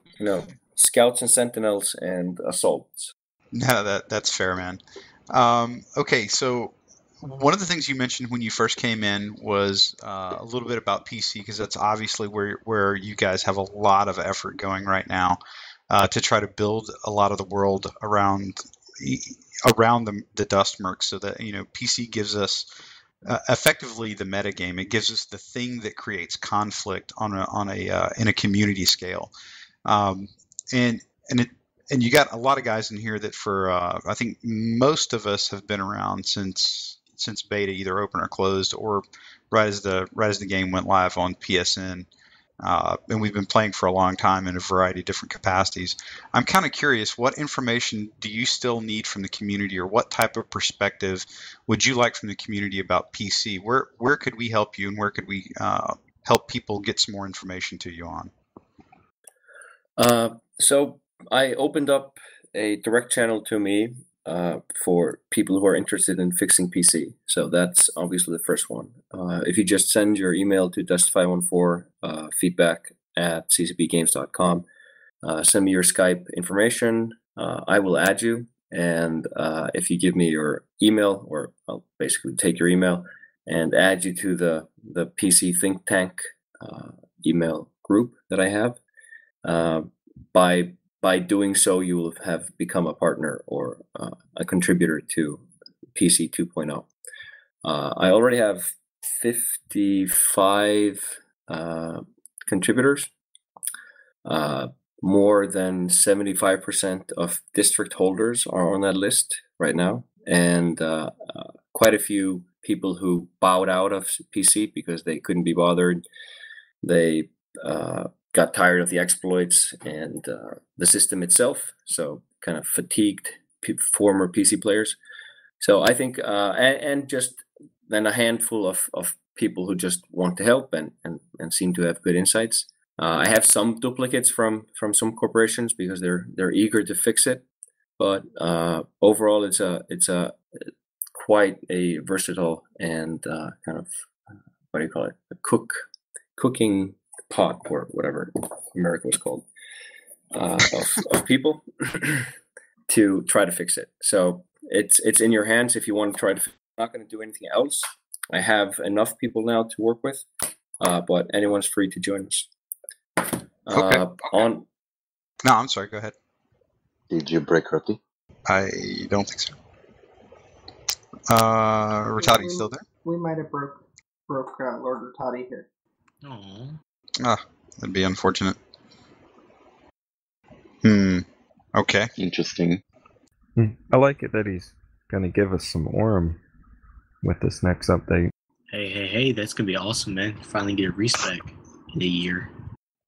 scouts and sentinels and assaults. No, that's fair, man. Okay, so one of the things you mentioned when you first came in was a little bit about PC, because that's obviously where you guys have a lot of effort going right now to try to build a lot of the world around the Dust Merc, so that PC gives us effectively the metagame. It gives us the thing that creates conflict in a community scale, and you got a lot of guys in here that for I think most of us have been around since beta, either open or closed, or right as the game went live on PSN, and we've been playing for a long time in a variety of different capacities. I'm kind of curious, what information do you still need from the community, or what type of perspective would you like from the community about PC? Where could we help you, and where could we help people get some more information to you on? So I opened up a direct channel to me for people who are interested in fixing PC. So that's obviously the first one. If you just send your email to dust514 feedback@ccpgames.com, send me your Skype information. I will add you, and if you give me your email, or I'll basically take your email and add you to the PC think tank email group that I have. By doing so, you will have become a partner or a contributor to PC 2.0. I already have 55 contributors. More than 75% of district holders are on that list right now, and quite a few people who bowed out of PC because they couldn't be bothered. They got tired of the exploits and the system itself, so kind of fatigued former PC players. So I think, and just then a handful of people who just want to help and seem to have good insights. I have some duplicates from some corporations because they're eager to fix it, but overall it's a quite a versatile and kind of what do you call it, a cooking pot, or whatever America was called, of people to try to fix it. So it's in your hands if you want to try to. I'm not going to do anything else. I have enough people now to work with, but anyone's free to join us. Okay. No, I'm sorry. Go ahead. Did you break Rattati? I don't think so. Rattati still there? We might have broke Lord Rattati here. Oh. That'd be unfortunate. Okay. Interesting. I like it that he's going to give us some Orem with this next update. Hey, that's going to be awesome, man. Finally get a respec in a year.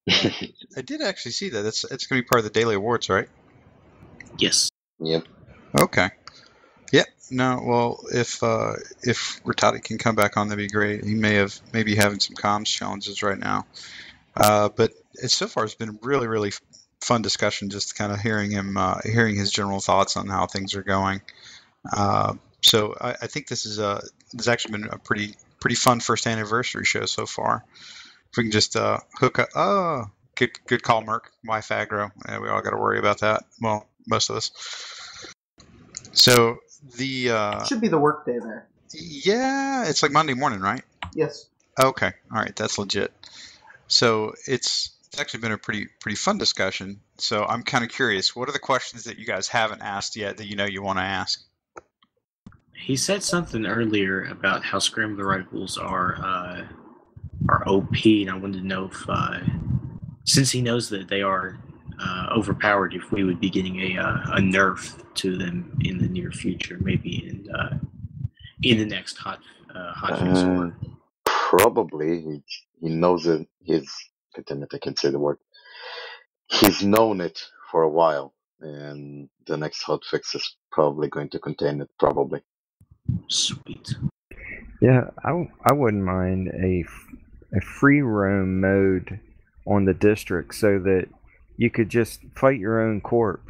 I did actually see that. It's going to be part of the daily awards, right? Yes. Yep. Okay. Yeah. No. Well, if Rattati can come back on, that'd be great. He may be having some comms challenges right now. But so far it's been really, really fun discussion, just kind of hearing his general thoughts on how things are going. So I think this has actually been a pretty fun first anniversary show so far. If we can just hook up. Oh, Good call, Merc. Wife aggro. We all got to worry about that. Well, most of us. So the Should be the work day there. yeah, it's like Monday morning, right? Yes. Okay, all right, that's legit. So it's actually been a pretty fun discussion. So I'm kind of curious, what are the questions that you guys haven't asked yet that you want to ask? He said something earlier about how scrambler rifles are OP, and I wanted to know if, since he knows that they are overpowered, if we would be getting a nerf to them in the near future, maybe in the next hot fix war. Probably he knows it. I don't know if I can say the word. He's known it for a while, and the next hotfix is probably going to contain it. Probably. Sweet. Yeah, I wouldn't mind a free roam mode on the district so that you could just fight your own corp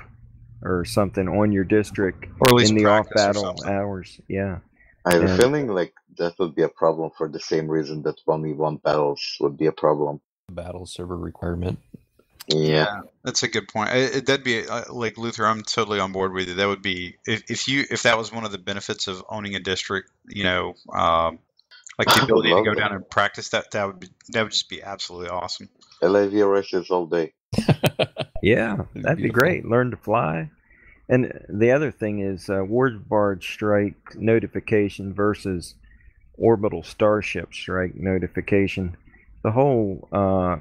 or something on your district Or at least in the off practice or battle something. hours. Yeah. I have a And- feeling like that would be a problem for the same reason that 1v1 battles would be a problem. Battle server requirement. Yeah. That's a good point. That'd be like Luther. I'm totally on board with you. That would be if that was one of the benefits of owning a district. Like the ability to go down and practice that would just be absolutely awesome. LAV races all day. Yeah, that'd be Beautiful. great. Learn to fly. And the other thing is Ward Barge strike notification versus orbital starship strike notification. The whole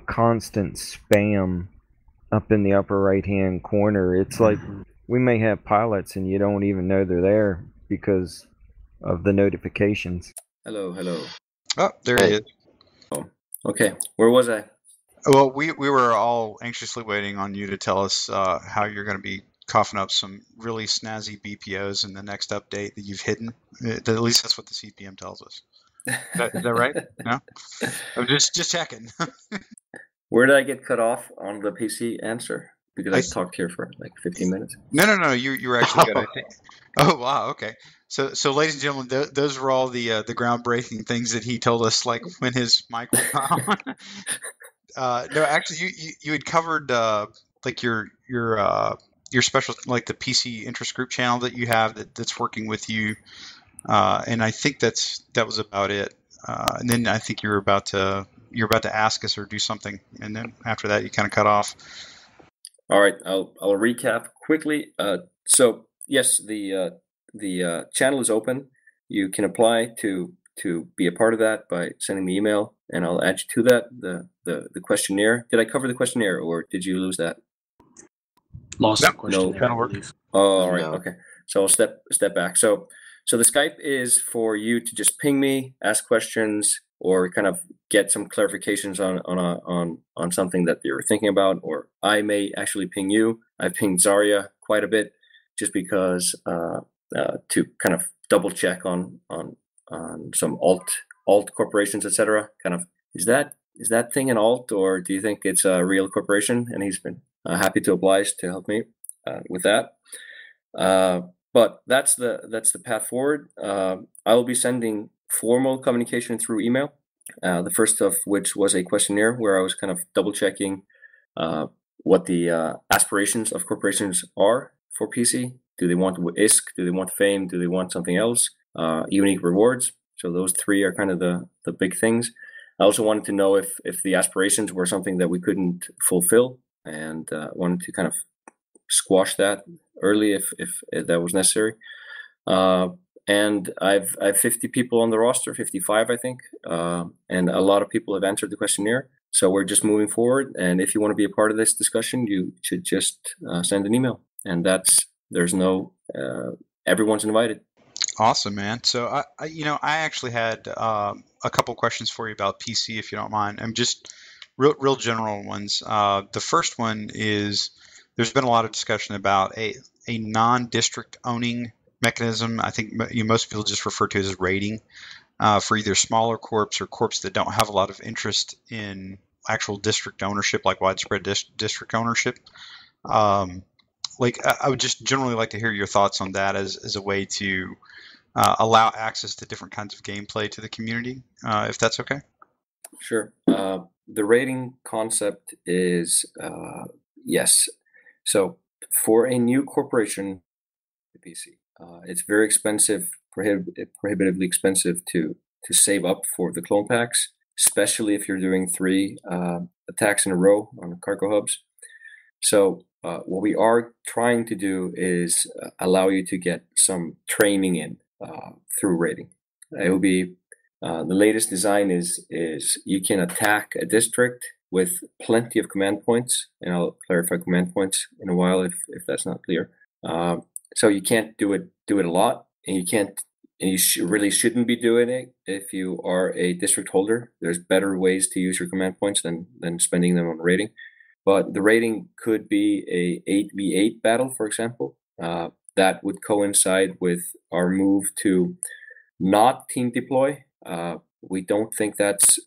constant spam up in the upper right hand corner, it's like we may have pilots and you don't even know they're there because of the notifications. Hello. Oh, there he is. Okay, where was I? Well, we were all anxiously waiting on you to tell us how you're going to be coughing up some really snazzy BPOs in the next update that you've hidden. At least that's what the CPM tells us. Is that right? No? I'm just checking. Where did I get cut off on the PC answer? Because I talked here for like 15 minutes. No. You were actually good, I think. Oh, wow. Okay. So, ladies and gentlemen, those were all the groundbreaking things that he told us, like when his mic was on. No, actually, you had covered like your special, like the PC interest group channel that you have that's working with you, and I think that was about it. And then I think you're about to ask us or do something, and then after that you kind of cut off. All right, I'll recap quickly. So yes, the channel is open. You can apply to be a part of that by sending the email, and I'll add you to that. The questionnaire. Did I cover the questionnaire, or did you lose that? Lost the question. That'll I work. believe. Oh, all right. No. Okay. So I'll step back. So the Skype is for you to just ping me, ask questions, or kind of get some clarifications on something that you're thinking about, or I may actually ping you. I've pinged Zarya quite a bit, just because to kind of double check on some alt corporations, etc. Kind of is that thing an alt, or do you think it's a real corporation? And he's been happy to oblige to help me with that. But that's the path forward. I will be sending formal communication through email. The first of which was a questionnaire where I was kind of double checking what the aspirations of corporations are for PC. Do they want ISK? Do they want fame? Do they want something else? Unique rewards. So those three are kind of the big things. I also wanted to know if the aspirations were something that we couldn't fulfill, and wanted to kind of squash that early if that was necessary. And I've 50 people on the roster, 55 I think, and a lot of people have answered the questionnaire. So we're just moving forward. And if you want to be a part of this discussion, you should just send an email. And everyone's invited. Awesome, man. So I actually had a couple questions for you about PC, if you don't mind. I'm just real general ones. The first one is there's been a lot of discussion about a non-district owning mechanism. I think most people just refer to it as rating for either smaller corps or corps that don't have a lot of interest in actual district ownership, like widespread district ownership. I would just generally like to hear your thoughts on that as a way to allow access to different kinds of gameplay to the community, if that's okay. Sure. the rating concept is yes. So for a new corporation PC, it's very expensive, prohibitively expensive to save up for the clone packs, especially if you're doing 3 attacks in a row on cargo hubs. So what we are trying to do is allow you to get some training in through rating. It will be the latest design is you can attack a district with plenty of command points, and I'll clarify command points in a while if that's not clear. So you can't do it a lot, and you really shouldn't be doing it if you are a district holder. There's better ways to use your command points than spending them on rating. But the rating could be a 8v8 battle, for example. That would coincide with our move to not team deploy. We don't think that's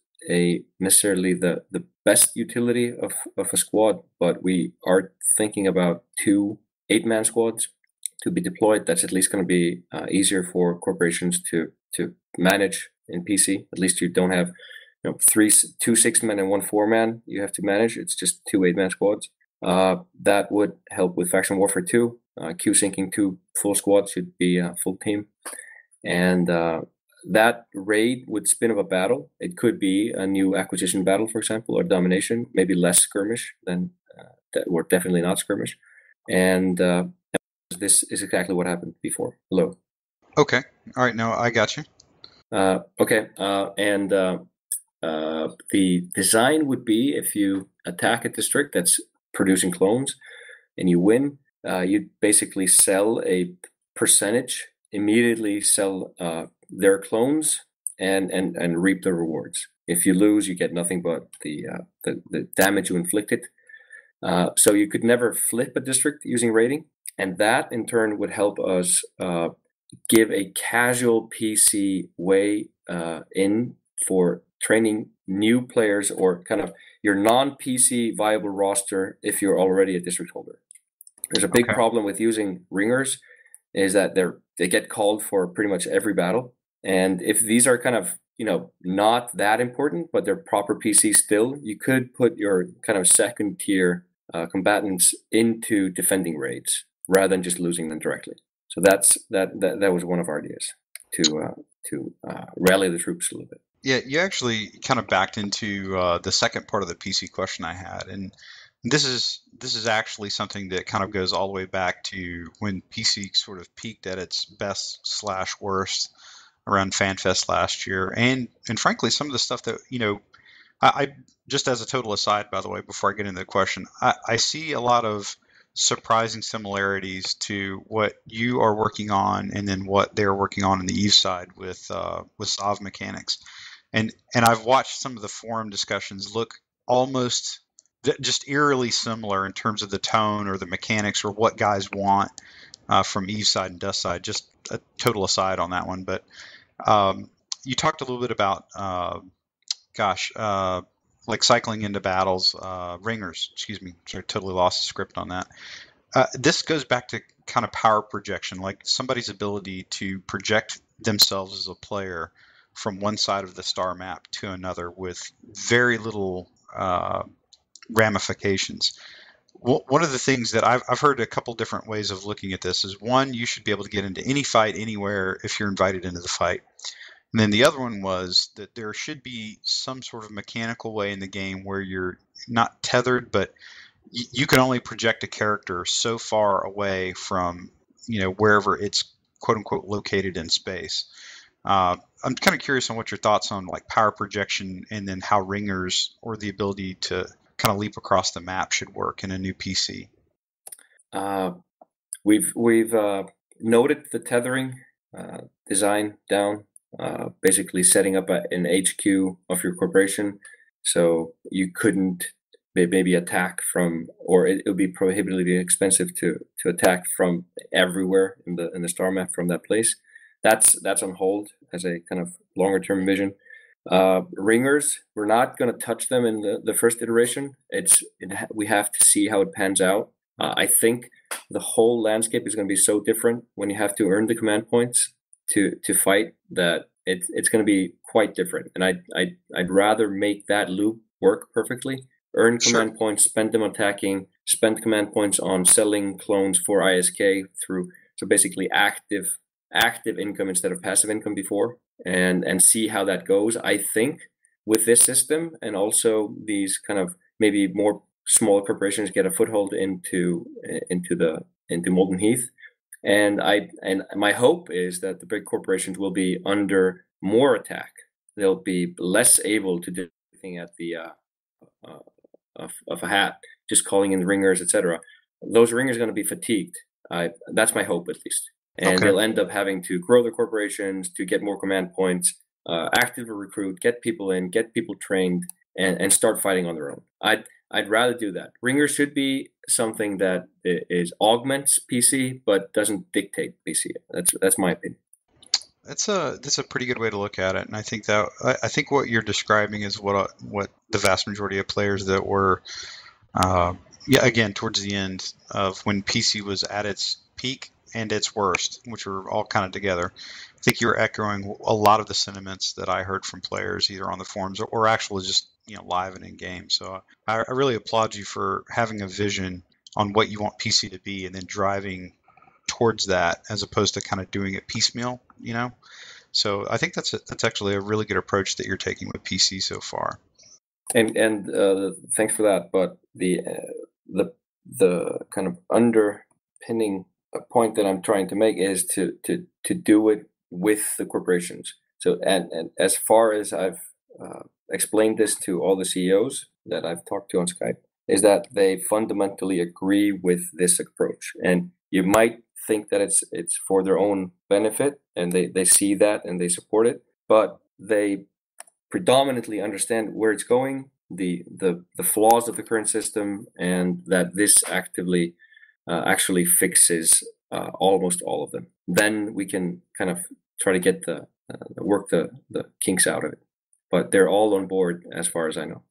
necessarily the best utility of a squad, but we are thinking about 2 8-man squads to be deployed. That's at least going to be easier for corporations to manage in PC. At least you don't have 2 6-man and 1 4-man you have to manage. It's just 2 8-man squads. That would help with Faction Warfare 2. Q syncing 2 full squads should be a full team. And that raid would spin up a battle. It could be a new acquisition battle, for example, or domination, maybe less skirmish than, or definitely not skirmish. And this is exactly what happened before. Hello. Okay. All right. No, I got you. Okay. And the design would be if you attack a district that's producing clones and you win, you'd basically sell a percentage, immediately sell their clones and reap the rewards. If you lose, you get nothing but the damage you inflicted. So you could never flip a district using rating, and that in turn would help us give a casual PC way in for training new players, or kind of your non-PC viable roster if you're already a district holder. There's a big problem with using ringers is that they get called for pretty much every battle. And if these are kind of, not that important, but they're proper PC still, you could put your kind of second tier combatants into defending raids rather than just losing them directly. So that was one of our ideas to rally the troops a little bit. Yeah, you actually kind of backed into the second part of the PC question I had, and this is actually something that kind of goes all the way back to when PC sort of peaked at its best/worst around FanFest last year, and frankly, some of the stuff that I just as a total aside, by the way, before I get into the question, I see a lot of surprising similarities to what you are working on and then what they're working on the Eve side with SOV mechanics. And I've watched some of the forum discussions look almost just eerily similar in terms of the tone or the mechanics or what guys want from Eve side and Dust side. Just a total aside on that one. But you talked a little bit about, like cycling into battles, ringers, excuse me. Sorry, totally lost the script on that. This goes back to kind of power projection, like somebody's ability to project themselves as a player from one side of the star map to another with very little ramifications. One of the things that I've heard a couple different ways of looking at this is, one, you should be able to get into any fight anywhere if you're invited into the fight. And then the other one was that there should be some sort of mechanical way in the game where you're not tethered, but you can only project a character so far away from, wherever it's quote unquote located in space. I'm kind of curious on what your thoughts on like power projection and then how ringers or the ability to kind of leap across the map should work in a new PC. We've noted the tethering design down, basically setting up an HQ of your corporation, so you couldn't maybe attack from, or it would be prohibitively expensive to attack from everywhere in the star map from that place. That's on hold as a kind of longer term vision. Ringers, we're not going to touch them in the first iteration. We have to see how it pans out. I think the whole landscape is going to be so different when you have to earn the command points to fight that it's going to be quite different. And I'd rather make that loop work perfectly. Earn Sure. command points, spend them attacking, spend command points on selling clones for ISK through, so basically active income instead of passive income before, and see how that goes. I think with this system, and also these kind of maybe more small corporations get a foothold into Molten Heath. And my hope is that the big corporations will be under more attack. They'll be less able to do anything at the of a hat, just calling in ringers, etc. Those ringers are going to be fatigued. That's my hope, at least. And Okay. they'll end up having to grow their corporations to get more command points, actively recruit, get people in, get people trained, and start fighting on their own. I'd rather do that. Ringers should be something that augments PC, but doesn't dictate PC. That's my opinion. That's a pretty good way to look at it, and I think what you're describing is what the vast majority of players that were, again, towards the end of when PC was at its peak and its worst, which were all kind of together. I think you're echoing a lot of the sentiments that I heard from players, either on the forums or actually just live and in game. So I really applaud you for having a vision on what you want PC to be, and then driving towards that, as opposed to kind of doing it piecemeal. So I think that's actually a really good approach that you're taking with PC so far. And thanks for that. But the kind of underpinning point that I'm trying to make is to do it with the corporations. So and as far as I've explained this to all the CEOs that I've talked to on Skype, is that they fundamentally agree with this approach. And you might think that it's for their own benefit, and they see that and they support it, but they predominantly understand where it's going, the flaws of the current system, and that this actually fixes almost all of them. Then we can kind of try to get work the kinks out of it. But they're all on board as far as I know.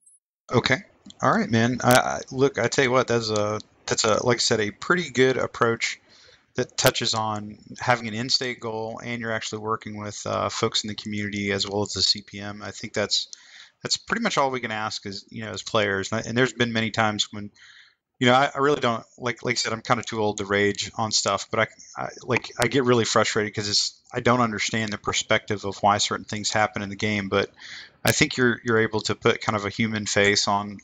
Okay. All right, man. Look, I tell you what, that's a like I said, a pretty good approach that touches on having an in-state goal, and you're actually working with folks in the community as well as the CPM. I think that's pretty much all we can ask as players. And there's been many times when I really don't like I said, I'm kind of too old to rage on stuff, but I get really frustrated because I don't understand the perspective of why certain things happen in the game. But I think you're able to put kind of a human face on,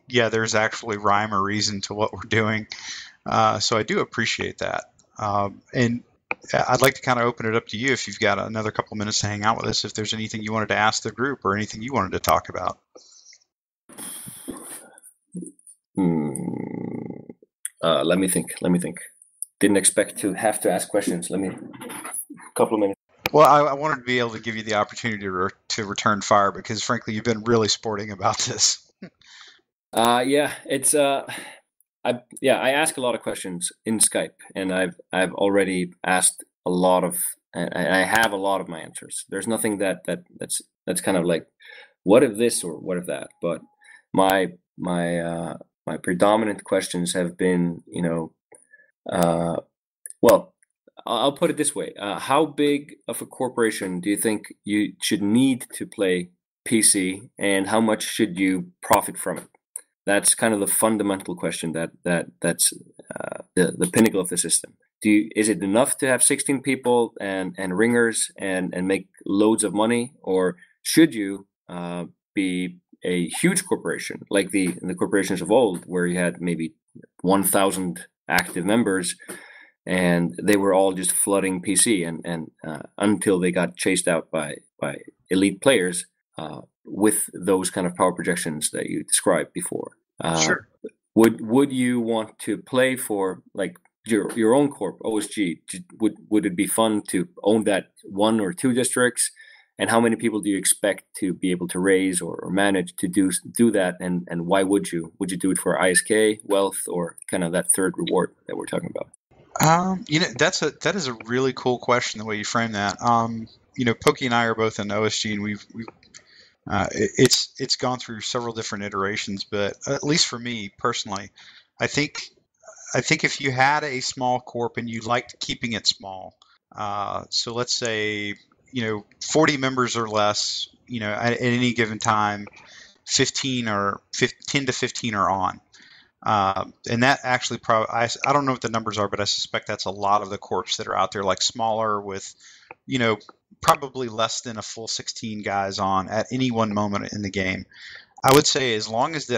there's actually rhyme or reason to what we're doing. So I do appreciate that. And I'd like to kind of open it up to you if you've got another couple minutes to hang out with us, if there's anything you wanted to ask the group or anything you wanted to talk about. Let me think. Didn't expect to have to ask questions. A couple of minutes. Well, I wanted to be able to give you the opportunity to return fire, because frankly, you've been really sporting about this. It's I ask a lot of questions in Skype, and I've already asked a lot of, and I have a lot of my answers. There's nothing that's kind of like, what if this or what if that? But my predominant questions have been, well, I'll put it this way: how big of a corporation do you think you should need to play PC, and how much should you profit from it? That's kind of the fundamental question that's the pinnacle of the system. Is it enough to have 16 people and ringers and make loads of money, or should you be a huge corporation like the corporations of old, where you had maybe 1,000 active members and they were all just flooding PC and until they got chased out by elite players with those kind of power projections that you described before? Sure. Would you want to play for like your own corp, OSG? Would it be fun to own that 1 or 2 districts? And how many people do you expect to be able to raise or manage to do that? And why would you? Would you do it for ISK, wealth, or kind of that third reward that we're talking about? That is a really cool question, the way you frame that. Pokey and I are both in OSG, and we've it's gone through several different iterations, but at least for me personally, I think if you had a small corp and you liked keeping it small, so let's say 40 members or less, at any given time, 15 or 10 to 15 are on. And that actually probably, I don't know what the numbers are, but I suspect that's a lot of the corps that are out there, like smaller with, probably less than a full 16 guys on at any one moment in the game. I would say as long as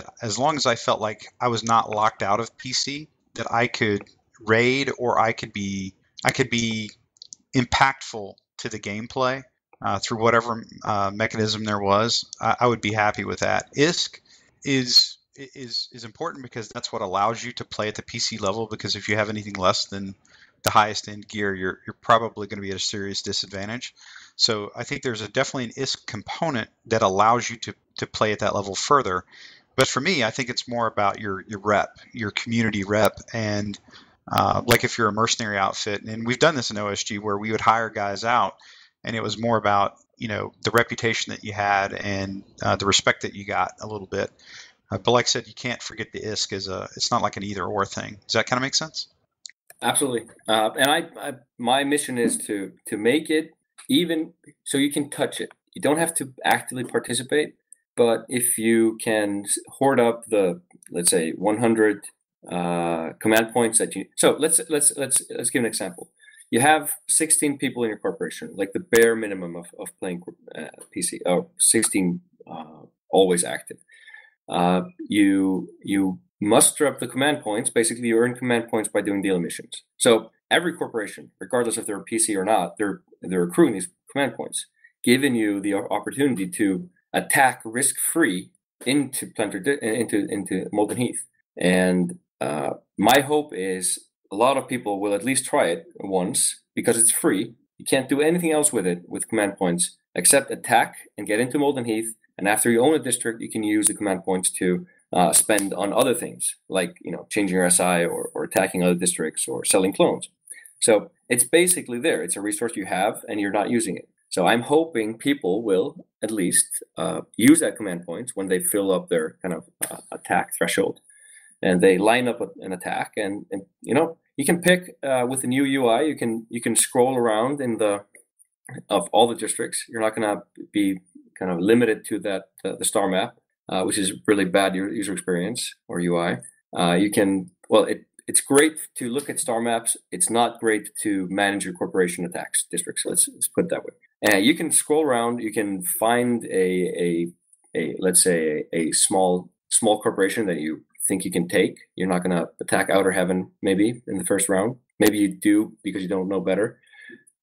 I felt like I was not locked out of PC, that I could raid or I could be impactful to the gameplay through whatever mechanism there was, I would be happy with that. ISK is important because that's what allows you to play at the PC level, because if you have anything less than the highest end gear, you're probably going to be at a serious disadvantage. So I think there's definitely an ISK component that allows you to play at that level further. But for me, I think it's more about your rep, your community rep, and like if you're a mercenary outfit, and we've done this in OSG where we would hire guys out, and it was more about the reputation that you had and the respect that you got a little bit. But like I said, you can't forget the ISK it's not like an either or thing. Does that kind of make sense? Absolutely. And my mission is to make it even so you can touch it. You don't have to actively participate, but if you can hoard up the, let's say, 100 command points that you. So let's give an example. You have 16 people in your corporation, like the bare minimum of playing PC. 16 always active. You muster up the command points. Basically, you earn command points by doing daily missions. So every corporation, regardless if they're a PC or not, they're accruing these command points, giving you the opportunity to attack risk-free into Molten Heath. And my hope is a lot of people will at least try it once because it's free. You can't do anything else with it with command points except attack and get into Molten Heath. And after you own a district, you can use the command points to spend on other things, like changing your SI or attacking other districts or selling clones. So it's basically there. It's a resource you have, and you're not using it. So I'm hoping people will at least use that command points when they fill up their kind of attack threshold, and they line up an attack. And you can pick with the new UI. You can scroll around of all the districts. You're not going to be kind of limited to that the star map, which is really bad user experience or UI. It's great to look at star maps. It's not great to manage your corporation attacks districts. Let's put it that way. You can scroll around. You can find let's say a small corporation that you think you can take. You're not going to attack Outer Heaven maybe in the first round. Maybe you do because you don't know better.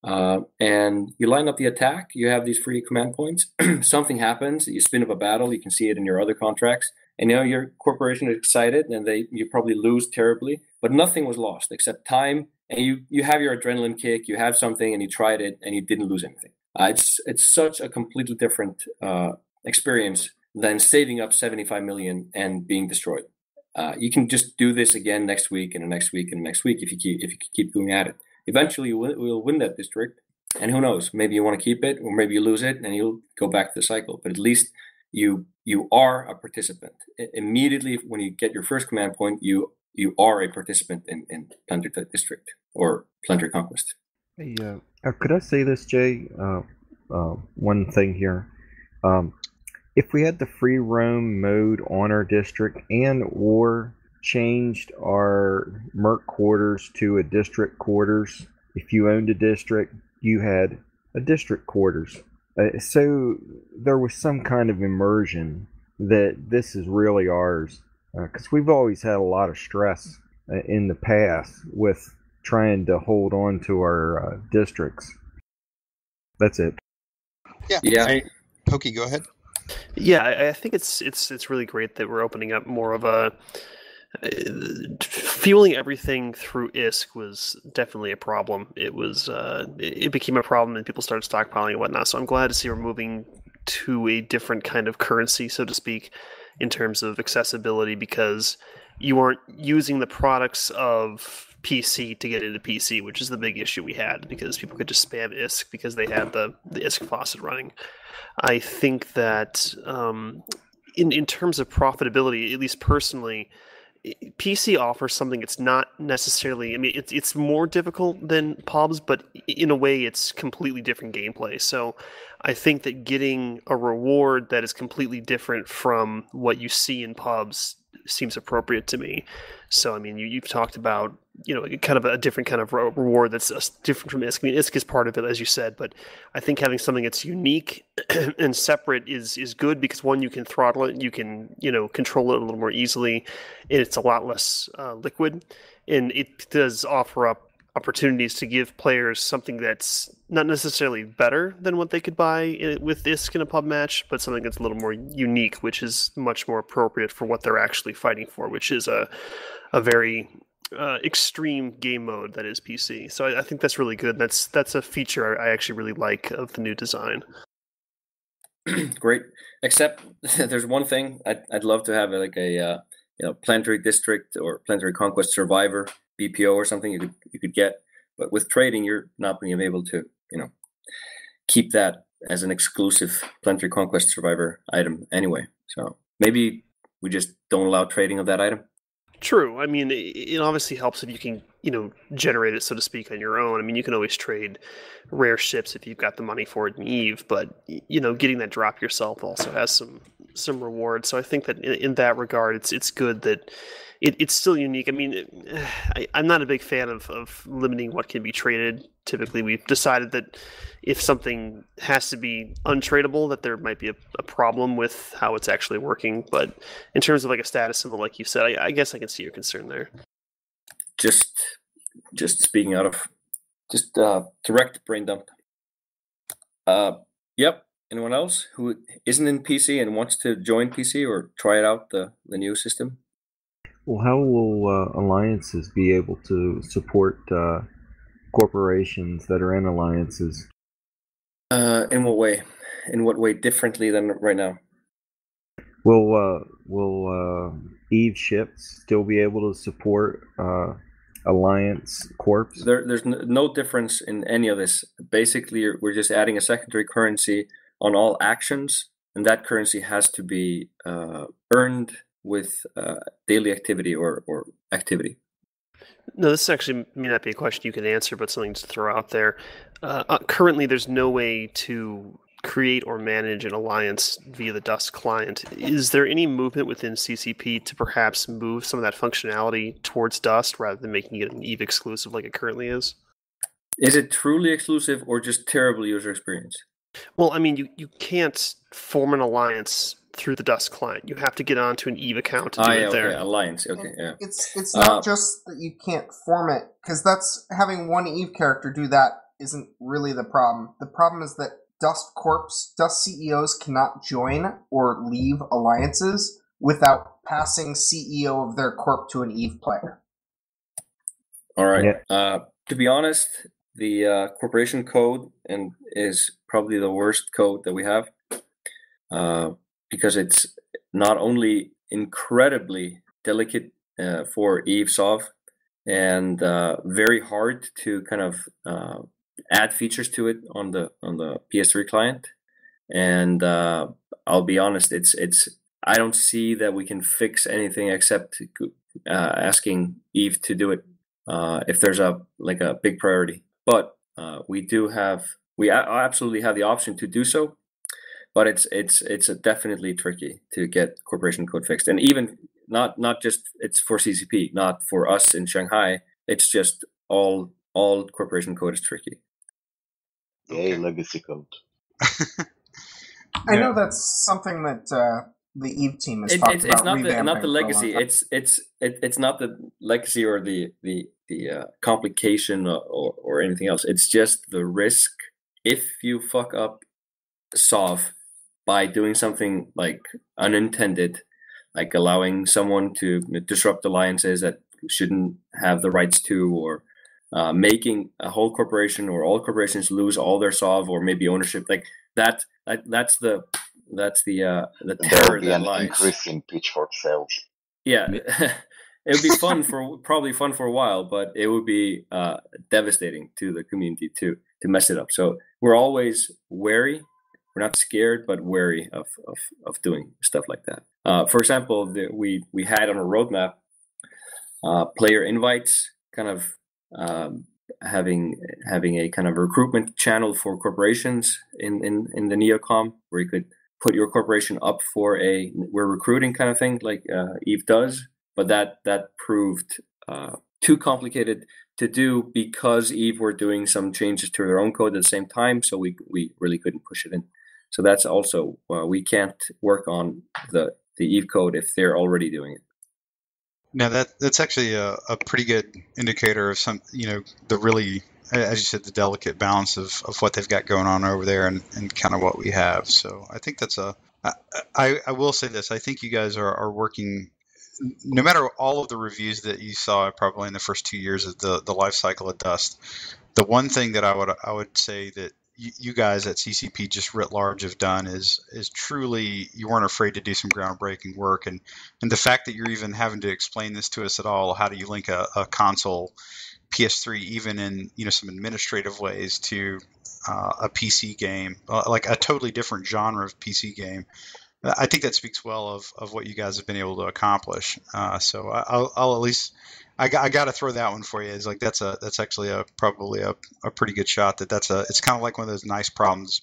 And you line up the attack. You have these free command points. Something happens. You spin up a battle. You can see it in your other contracts. And your corporation is excited, and you probably lose terribly, but nothing was lost except time. And you have your adrenaline kick. You have something, and you tried it, and you didn't lose anything. It's such a completely different experience than saving up 75 million and being destroyed. You can just do this again next week and the next week and the next week if you keep going at it. Eventually, you will win that district, and who knows? Maybe you want to keep it, or maybe you lose it, and you'll go back to the cycle. But at least you are a participant. Immediately when you get your first command point, you are a participant in Planetary District or Planetary Conquest. Hey, could I say this, Jay? One thing here. If we had the free roam mode on our district or changed our Merc quarters to a district quarters, if you owned a district, you had a district quarters. So there was some kind of immersion that this is really ours, because we've always had a lot of stress in the past with trying to hold on to our districts. That's it. Yeah. Pokey, go ahead. Yeah, I think it's really great that we're opening up more of a fueling everything through ISK was definitely a problem. It became a problem and people started stockpiling and whatnot. So I'm glad to see we're moving to a different kind of currency, so to speak, in terms of accessibility, because you aren't using the products of PC to get into PC, which is the big issue we had, because people could just spam ISK because they had the ISK faucet running. I think that in terms of profitability, at least personally, PC offers something it's not necessarily. I mean, it's more difficult than pubs, but in a way, it's completely different gameplay. So, I think that getting a reward that is completely different from what you see in pubs seems appropriate to me. So, I mean, you've talked about, kind of a different kind of reward that's different from ISK. I mean, ISK is part of it, as you said, but I think having something that's unique and separate is good because, one, you can throttle it, you can, control it a little more easily, and it's a lot less liquid, and it does offer up opportunities to give players something that's not necessarily better than what they could buy with ISK in a pub match, but something that's a little more unique, which is much more appropriate for what they're actually fighting for, which is a very extreme game mode that is PC. So I think that's really good. That's a feature I actually really like of the new design. Great. Except there's one thing I'd love to have, like a planetary district or planetary conquest survivor BPO or something you could get, but with trading you're not being able to keep that as an exclusive planetary conquest survivor item anyway. So maybe we just don't allow trading of that item. True. I mean, it obviously helps if you can, generate it, so to speak, on your own. I mean, you can always trade rare ships if you've got the money for it in EVE, but, getting that drop yourself also has some reward. So I think that in that regard, it's good that it's still unique. I mean, I'm not a big fan of limiting what can be traded. Typically, we've decided that if something has to be untradeable, that there might be a problem with how it's actually working. But in terms of like a status symbol, like you said, I guess I can see your concern there. Just speaking out of direct brain dump. Yep. Anyone else who isn't in PC and wants to join PC or try it out the new system? Well, how will alliances be able to support corporations that are in alliances? In what way? In what way differently than right now? Will EVE ships still be able to support alliance corps? There's no difference in any of this. Basically, we're just adding a secondary currency on all actions, and that currency has to be earned with daily activity or activity. No, this actually may not be a question you can answer, but something to throw out there. Currently, there's no way to create or manage an alliance via the Dust client. Is there any movement within CCP to perhaps move some of that functionality towards Dust rather than making it an EVE exclusive like it currently is? Is it truly exclusive or just terrible user experience? Well, I mean, you can't form an alliance through the Dust client. You have to get onto an EVE account to do it there. Okay, alliance. Okay, yeah. It's not just that you can't form it, because that's having one EVE character do that isn't really the problem. The problem is that Dust CEOs cannot join or leave alliances without passing CEO of their corp to an EVE player. All right. Yeah. To be honest, the corporation code is probably the worst code that we have. Because it's not only incredibly delicate for EVE Sov and very hard to kind of add features to it on the PS3 client, and I'll be honest, it's I don't see that we can fix anything except asking EVE to do it if there's a big priority. But we absolutely have the option to do so. But it's definitely tricky to get corporation code fixed, and even not just it's for CCP, not for us in Shanghai. It's just all corporation code is tricky. Yay, legacy code. I know that's something that the EVE team has talked about. It's not the legacy. It's not the legacy or the complication or anything else. It's just the risk if you fuck up Sov by doing something like unintended, like allowing someone to disrupt alliances that shouldn't have the rights to, or making a whole corporation or all corporations lose all their Sov or maybe ownership. Like that. That's the terror that lies. Increase in pitchfork sales. Yeah, it would be probably fun for a while, but it would be devastating to the community to mess it up. So we're always wary. We're not scared, but wary of doing stuff like that. For example, we had on a roadmap player invites, kind of having a kind of recruitment channel for corporations in the Neocom, where you could put your corporation up for we're recruiting kind of thing, like Eve does. But that proved too complicated to do because Eve were doing some changes to their own code at the same time, so we really couldn't push it in. So that's also we can't work on the Eve code if they're already doing it. Now that's actually a pretty good indicator of some, the really, as you said, the delicate balance of what they've got going on over there and kind of what we have. So I think that's I will say this. I think you guys are working, no matter all of the reviews that you saw probably in the first 2 years of the life cycle of Dust. The one thing that I would say that you guys at CCP just writ large have done is truly, you weren't afraid to do some groundbreaking work, and the fact that you're even having to explain this to us at all, how do you link a console PS3 even in some administrative ways to a PC game, like a totally different genre of PC game. I think that speaks well of what you guys have been able to accomplish. So I'll at least I got to throw that one for you. Is like that's actually probably a pretty good shot. It's kind of like one of those nice problems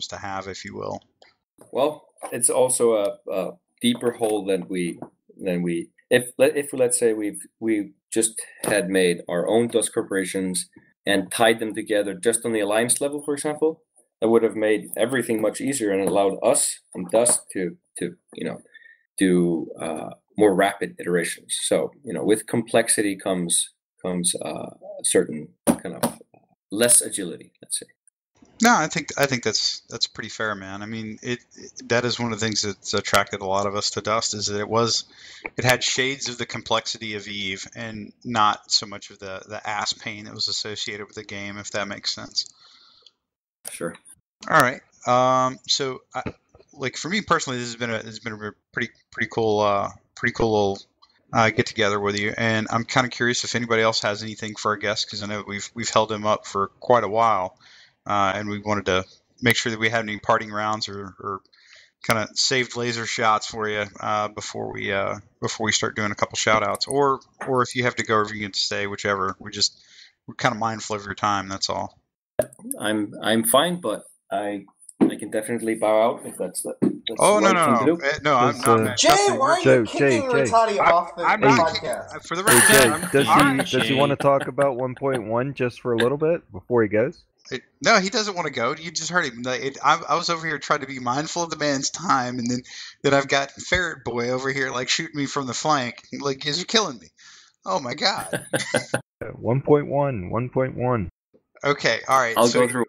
to have, if you will. Well, it's also a deeper hole than we if let's say we just had made our own Dust corporations and tied them together just on the alliance level, for example. That would have made everything much easier and allowed us and Dust to do more rapid iterations. So with complexity comes certain kind of less agility, let's say. No, I think that's pretty fair, man. I mean, that is one of the things that's attracted a lot of us to Dust, is that it had shades of the complexity of Eve and not so much of the ass pain that was associated with the game, if that makes sense. Sure. All right. So, like for me personally, this has been a pretty cool little get together with you, and I'm kind of curious if anybody else has anything for our guests, because I know we've held him up for quite a while, and we wanted to make sure that we had any parting rounds or kind of saved laser shots for you before we start doing a couple shout outs, or if you have to go, or if you can stay, whichever. We're kind of mindful of your time. That's all. I'm fine, but I can definitely bow out if that's the right thing to do. No, I'm not. Jay, why are you kicking Rattati off the podcast? For the record, does he want to talk about 1.1 just for a little bit before he goes? No, he doesn't want to go. You just heard him. I was over here trying to be mindful of the man's time, and then I've got Ferret Boy over here like shooting me from the flank. Like, you're killing me. Oh my god. 1.1. Okay, all right. I'll go through.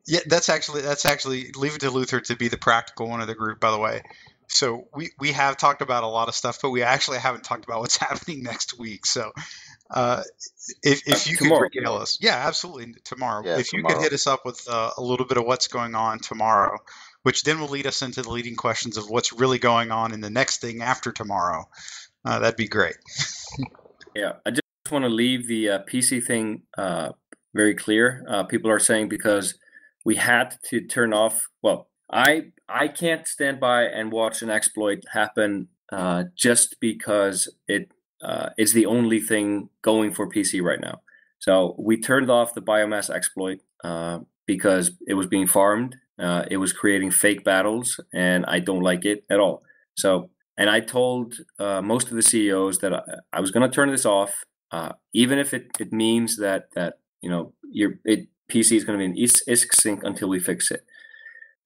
Yeah, that's actually leave it to Luther to be the practical one of the group, by the way. So we have talked about a lot of stuff, but we actually haven't talked about what's happening next week. So if you could regale us. Yeah, absolutely, tomorrow. Yeah, if you could hit us up with a little bit of what's going on tomorrow, which then will lead us into the leading questions of what's really going on in the next thing after tomorrow. That'd be great. Yeah, I just want to leave the PC thing very clear. People are saying because we had to turn off. Well, I can't stand by and watch an exploit happen just because it's the only thing going for PC right now. So we turned off the Biomassed exploit because it was being farmed. It was creating fake battles, and I don't like it at all. So, and I told most of the CEOs that I was going to turn this off, even if it means that PC is going to be in ISK sync until we fix it.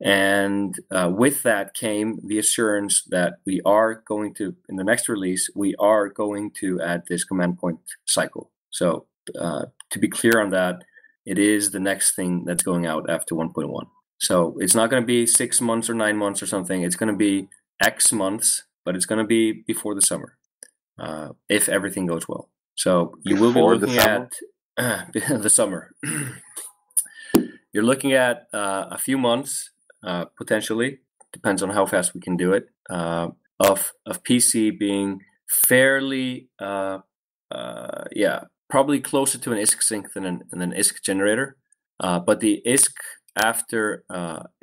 And with that came the assurance that we are going to, in the next release, we are going to add this command point cycle. So to be clear on that, it is the next thing that's going out after 1.1. So it's not going to be 6 months or 9 months or something. It's going to be X months, but it's going to be before the summer, if everything goes well. So you will be looking at the summer. You're looking at a few months, potentially, depends on how fast we can do it, of PC being fairly, probably closer to an ISK sync than an ISK generator. But the ISK after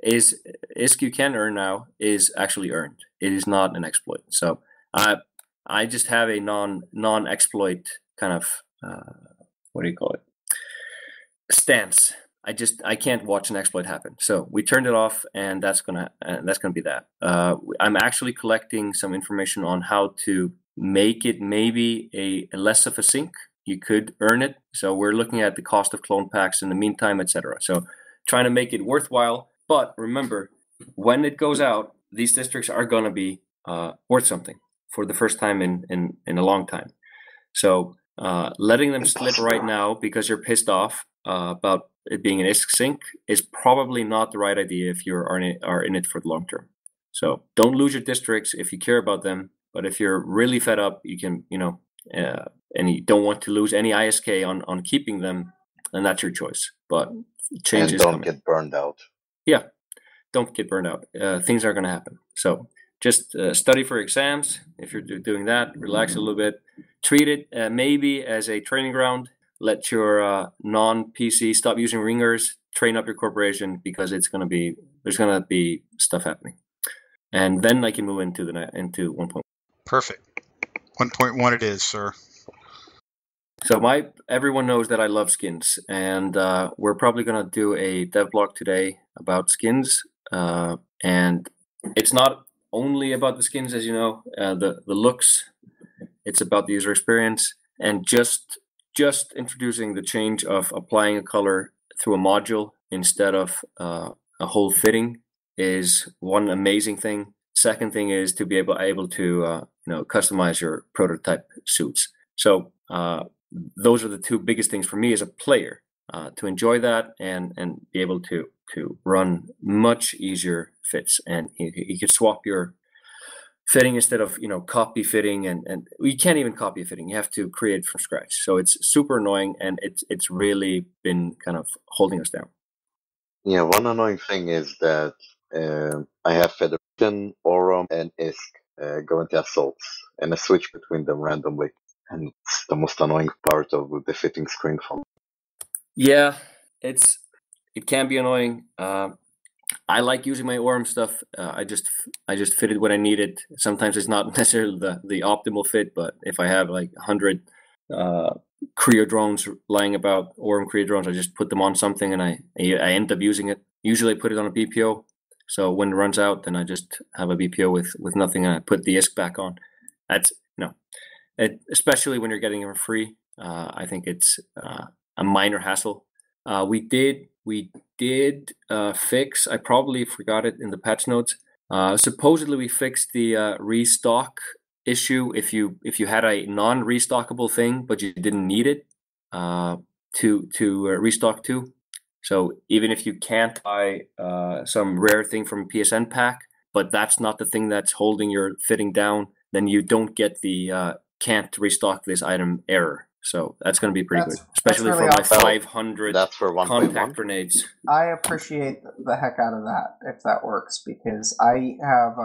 ISK you can earn now is actually earned. It is not an exploit. So I just have a non-exploit kind of what do you call it, stance. I can't watch an exploit happen. So we turned it off, and that's gonna be that. I'm actually collecting some information on how to make it maybe a less of a sink. You could earn it. So we're looking at the cost of clone packs in the meantime, etc. So trying to make it worthwhile. But remember, when it goes out, these districts are gonna be worth something for the first time in a long time. So letting them slip right now because you're pissed off about it being an ISK sink is probably not the right idea if you are in it for the long term. So don't lose your districts if you care about them. But if you're really fed up, you can, and you don't want to lose any ISK on keeping them, then that's your choice. But change And is don't coming. get burned out. Yeah, don't get burned out. Things are going to happen. So just study for exams. If you're doing that, relax a little bit. Treat it maybe as a training ground. Let your non-PC stop using ringers. Train up your corporation because there's going to be stuff happening, and then I can move into 1.1. Perfect. 1.1 it is, sir. So everyone knows that I love skins, and we're probably going to do a dev blog today about skins, and it's not only about the skins, as you know, the looks. It's about the user experience, and just introducing the change of applying a color through a module instead of a whole fitting is one amazing thing. Second thing is to be able to customize your prototype suits. So those are the two biggest things for me as a player, to enjoy that and be able to run much easier fits, and you could swap your fitting instead of copy fitting, and you can't even copy a fitting. You have to create from scratch. So it's super annoying, and it's really been kind of holding us down. Yeah, one annoying thing is that I have Federation, Aurum, and ISK go into assaults, and I switch between them randomly, and it's the most annoying part of the fitting screen for me. Yeah, it can be annoying. I like using my Aurum stuff. I just fit it when I need it. Sometimes it's not necessarily the optimal fit, but if I have like 100 Creo drones lying about, Aurum Creo drones, I just put them on something and I end up using it. Usually I put it on a BPO. So when it runs out, then I just have a BPO with nothing, and I put the ISK back on. That's especially when you're getting it for free. I think it's a minor hassle. We did fix. I probably forgot it in the patch notes. Supposedly we fixed the restock issue if you had a non-restockable thing but you didn't need it to restock to. So even if you can't buy some rare thing from a PSN pack, but that's not the thing that's holding your fitting down, then you don't get the can't restock this item error. So that's going to be pretty good, especially really for my awesome. 500 That's for 1.1. contact grenades. I appreciate the heck out of that if that works, because I have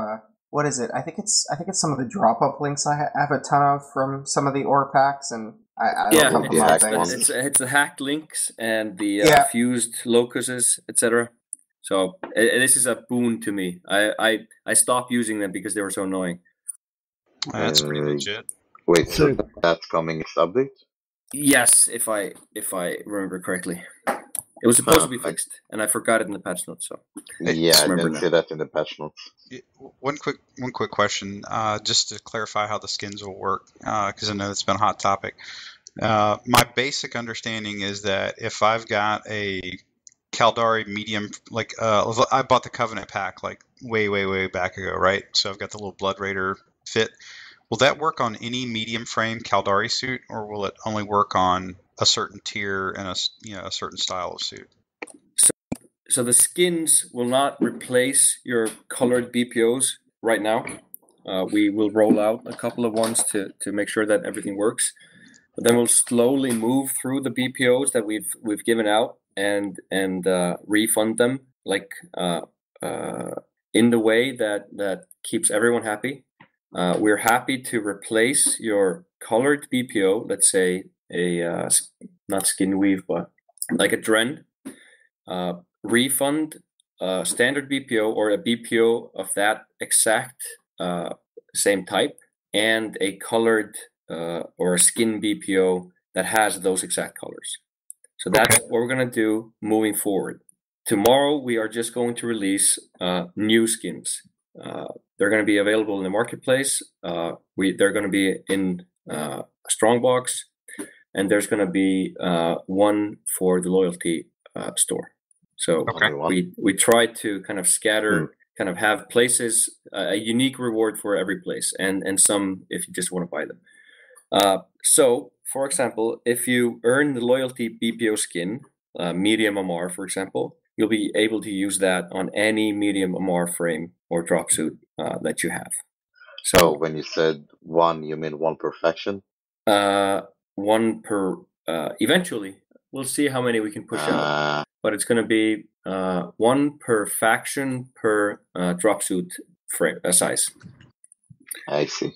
what is it? I think it's some of the drop up links I have a ton of from some of the ore packs, and I Yeah, don't the hacked things. ones. it's the hacked links and the Yeah. fused locuses, etc. So this is a boon to me. I stopped using them because they were so annoying. That's pretty legit. Wait, so that's coming next update? Yes, if I remember correctly, it was supposed to be fixed, and I forgot it in the patch notes. So Yeah, I remember didn't now. see that in the patch notes. One quick question, just to clarify how the skins will work, because I know it's been a hot topic. My basic understanding is that if I've got a Caldari medium, like I bought the Covenant pack like way back ago, right? So I've got the little Blood Raider fit. Will that work on any medium frame Caldari suit, or will it only work on a certain tier and a certain style of suit? So the skins will not replace your colored BPOs right now. We will roll out a couple of ones to make sure that everything works. But then we'll slowly move through the BPOs that we've given out and refund them like in the way that keeps everyone happy. We're happy to replace your colored BPO, let's say a not skin weave, but like a Dren, refund standard BPO or a BPO of that exact same type, and a colored or a skin BPO that has those exact colors. So that's what we're going to do moving forward. Tomorrow, we are just going to release new skins. They're going to be available in the marketplace. They're going to be in Strongbox, and there's going to be one for the loyalty store. So we try to kind of scatter, kind of have places, a unique reward for every place, and some if you just want to buy them. So, for example, if you earn the loyalty BPO skin, medium MR, for example, you'll be able to use that on any medium MR frame or drop suit that you have. So when you said one, you mean one per faction? One per, eventually. We'll see how many we can push out. But it's going to be one per faction per drop suit frame size. I see.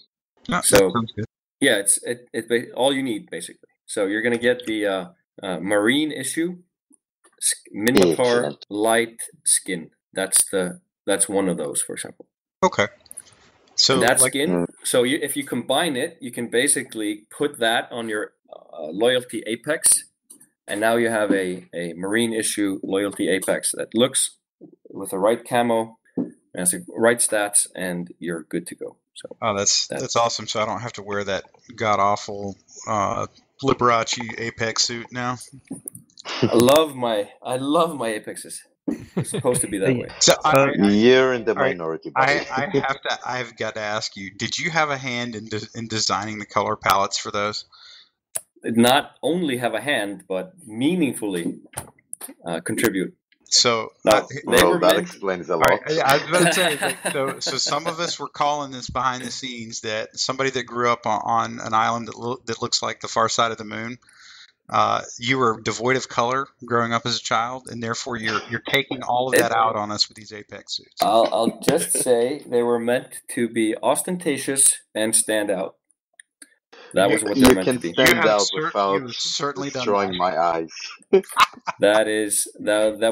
So yeah, it's all you need basically. So you're going to get the Marine issue Minmatar light skin. That's one of those, for example. Okay. So and that skin. So if you combine it, you can basically put that on your loyalty Apex, and now you have a Marine issue loyalty Apex that looks with the right camo, has the right stats, and you're good to go. So that's awesome. So I don't have to wear that god awful Liberace Apex suit now. I love my Apexes. It's supposed to be that way. So you're in the minority. I've got to ask you: did you have a hand in designing the color palettes for those? Not only have a hand, but meaningfully contribute. So that explains a lot. I was about to say, so some of us were calling this behind the scenes that somebody that grew up on an island that looks like the far side of the moon. You were devoid of color growing up as a child, and therefore you're taking all of that out on us with these Apex suits. I'll just say they were meant to be ostentatious and stand out. That was what they're meant to be. You can stand out without destroying my eyes. That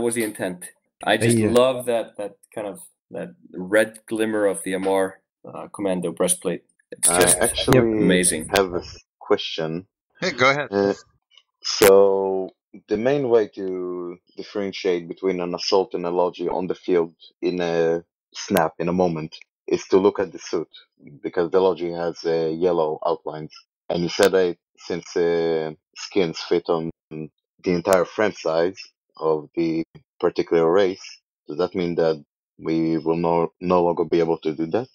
was the intent. I just love that kind of that red glimmer of the MR Commando breastplate. It's just actually amazing. I have a question. Hey, go ahead. So the main way to differentiate between an assault and a logi on the field in a snap, in a moment, is to look at the suit, because the logi has yellow outlines. And you said that since skins fit on the entire frame size of the particular race, does that mean that we will no longer be able to do that?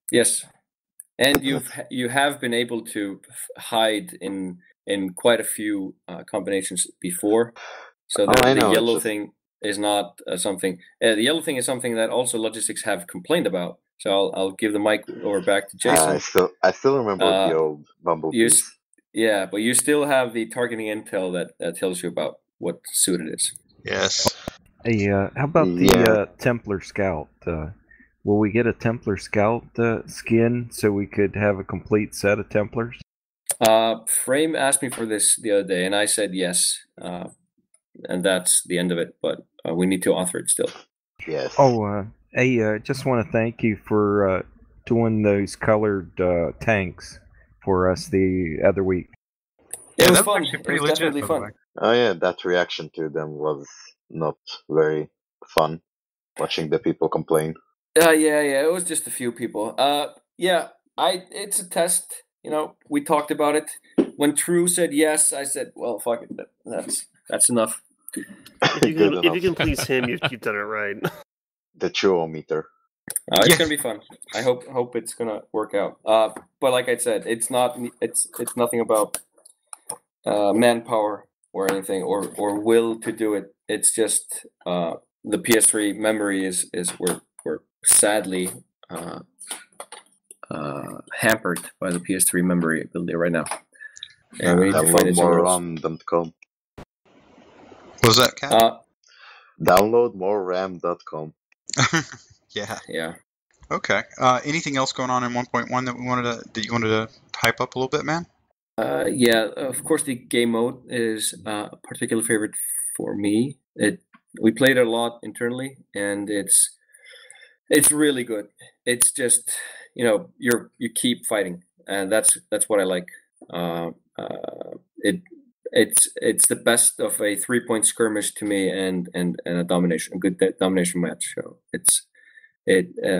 Yes. And you have been able to hide in quite a few combinations before. So the yellow thing is not something. The yellow thing is something that also logistics have complained about. So I'll give the mic over back to Jason. I still remember the old bumblebees. Yeah, but you still have the targeting intel that tells you about what suit it is. Yes. Hey, how about the Templar Scout? Will we get a Templar Scout skin so we could have a complete set of Templars? Frame asked me for this the other day, and I said yes. And that's the end of it, but we need to author it still. Yes. Oh, hey, just want to thank you for doing those colored tanks for us the other week. It was fun. It was definitely fun. Oh yeah, that reaction to them was not very fun. Watching the people complain. Yeah, it was just a few people. It's a test. You know, we talked about it. When True said yes, I said, "Well, fuck it. That's enough." If you can please him, you've done it right. The True-o-meter. It's gonna be fun. I hope it's gonna work out. But like I said, it's nothing about manpower or anything or will to do it. It's just the PS3 memory is we're sadly hampered by the PS3 memory ability right now. And we need to find it somewhere else. Download What was that, Kat? Download more RAM.com. Yeah. Okay. Anything else going on in 1.1 that you wanted to hype up a little bit, man? Of course the game mode is a particular favorite for me. We played it a lot internally, and it's really good. It's just you keep fighting, and that's what I like. It's the best of a 3-point skirmish to me, and a good domination match. So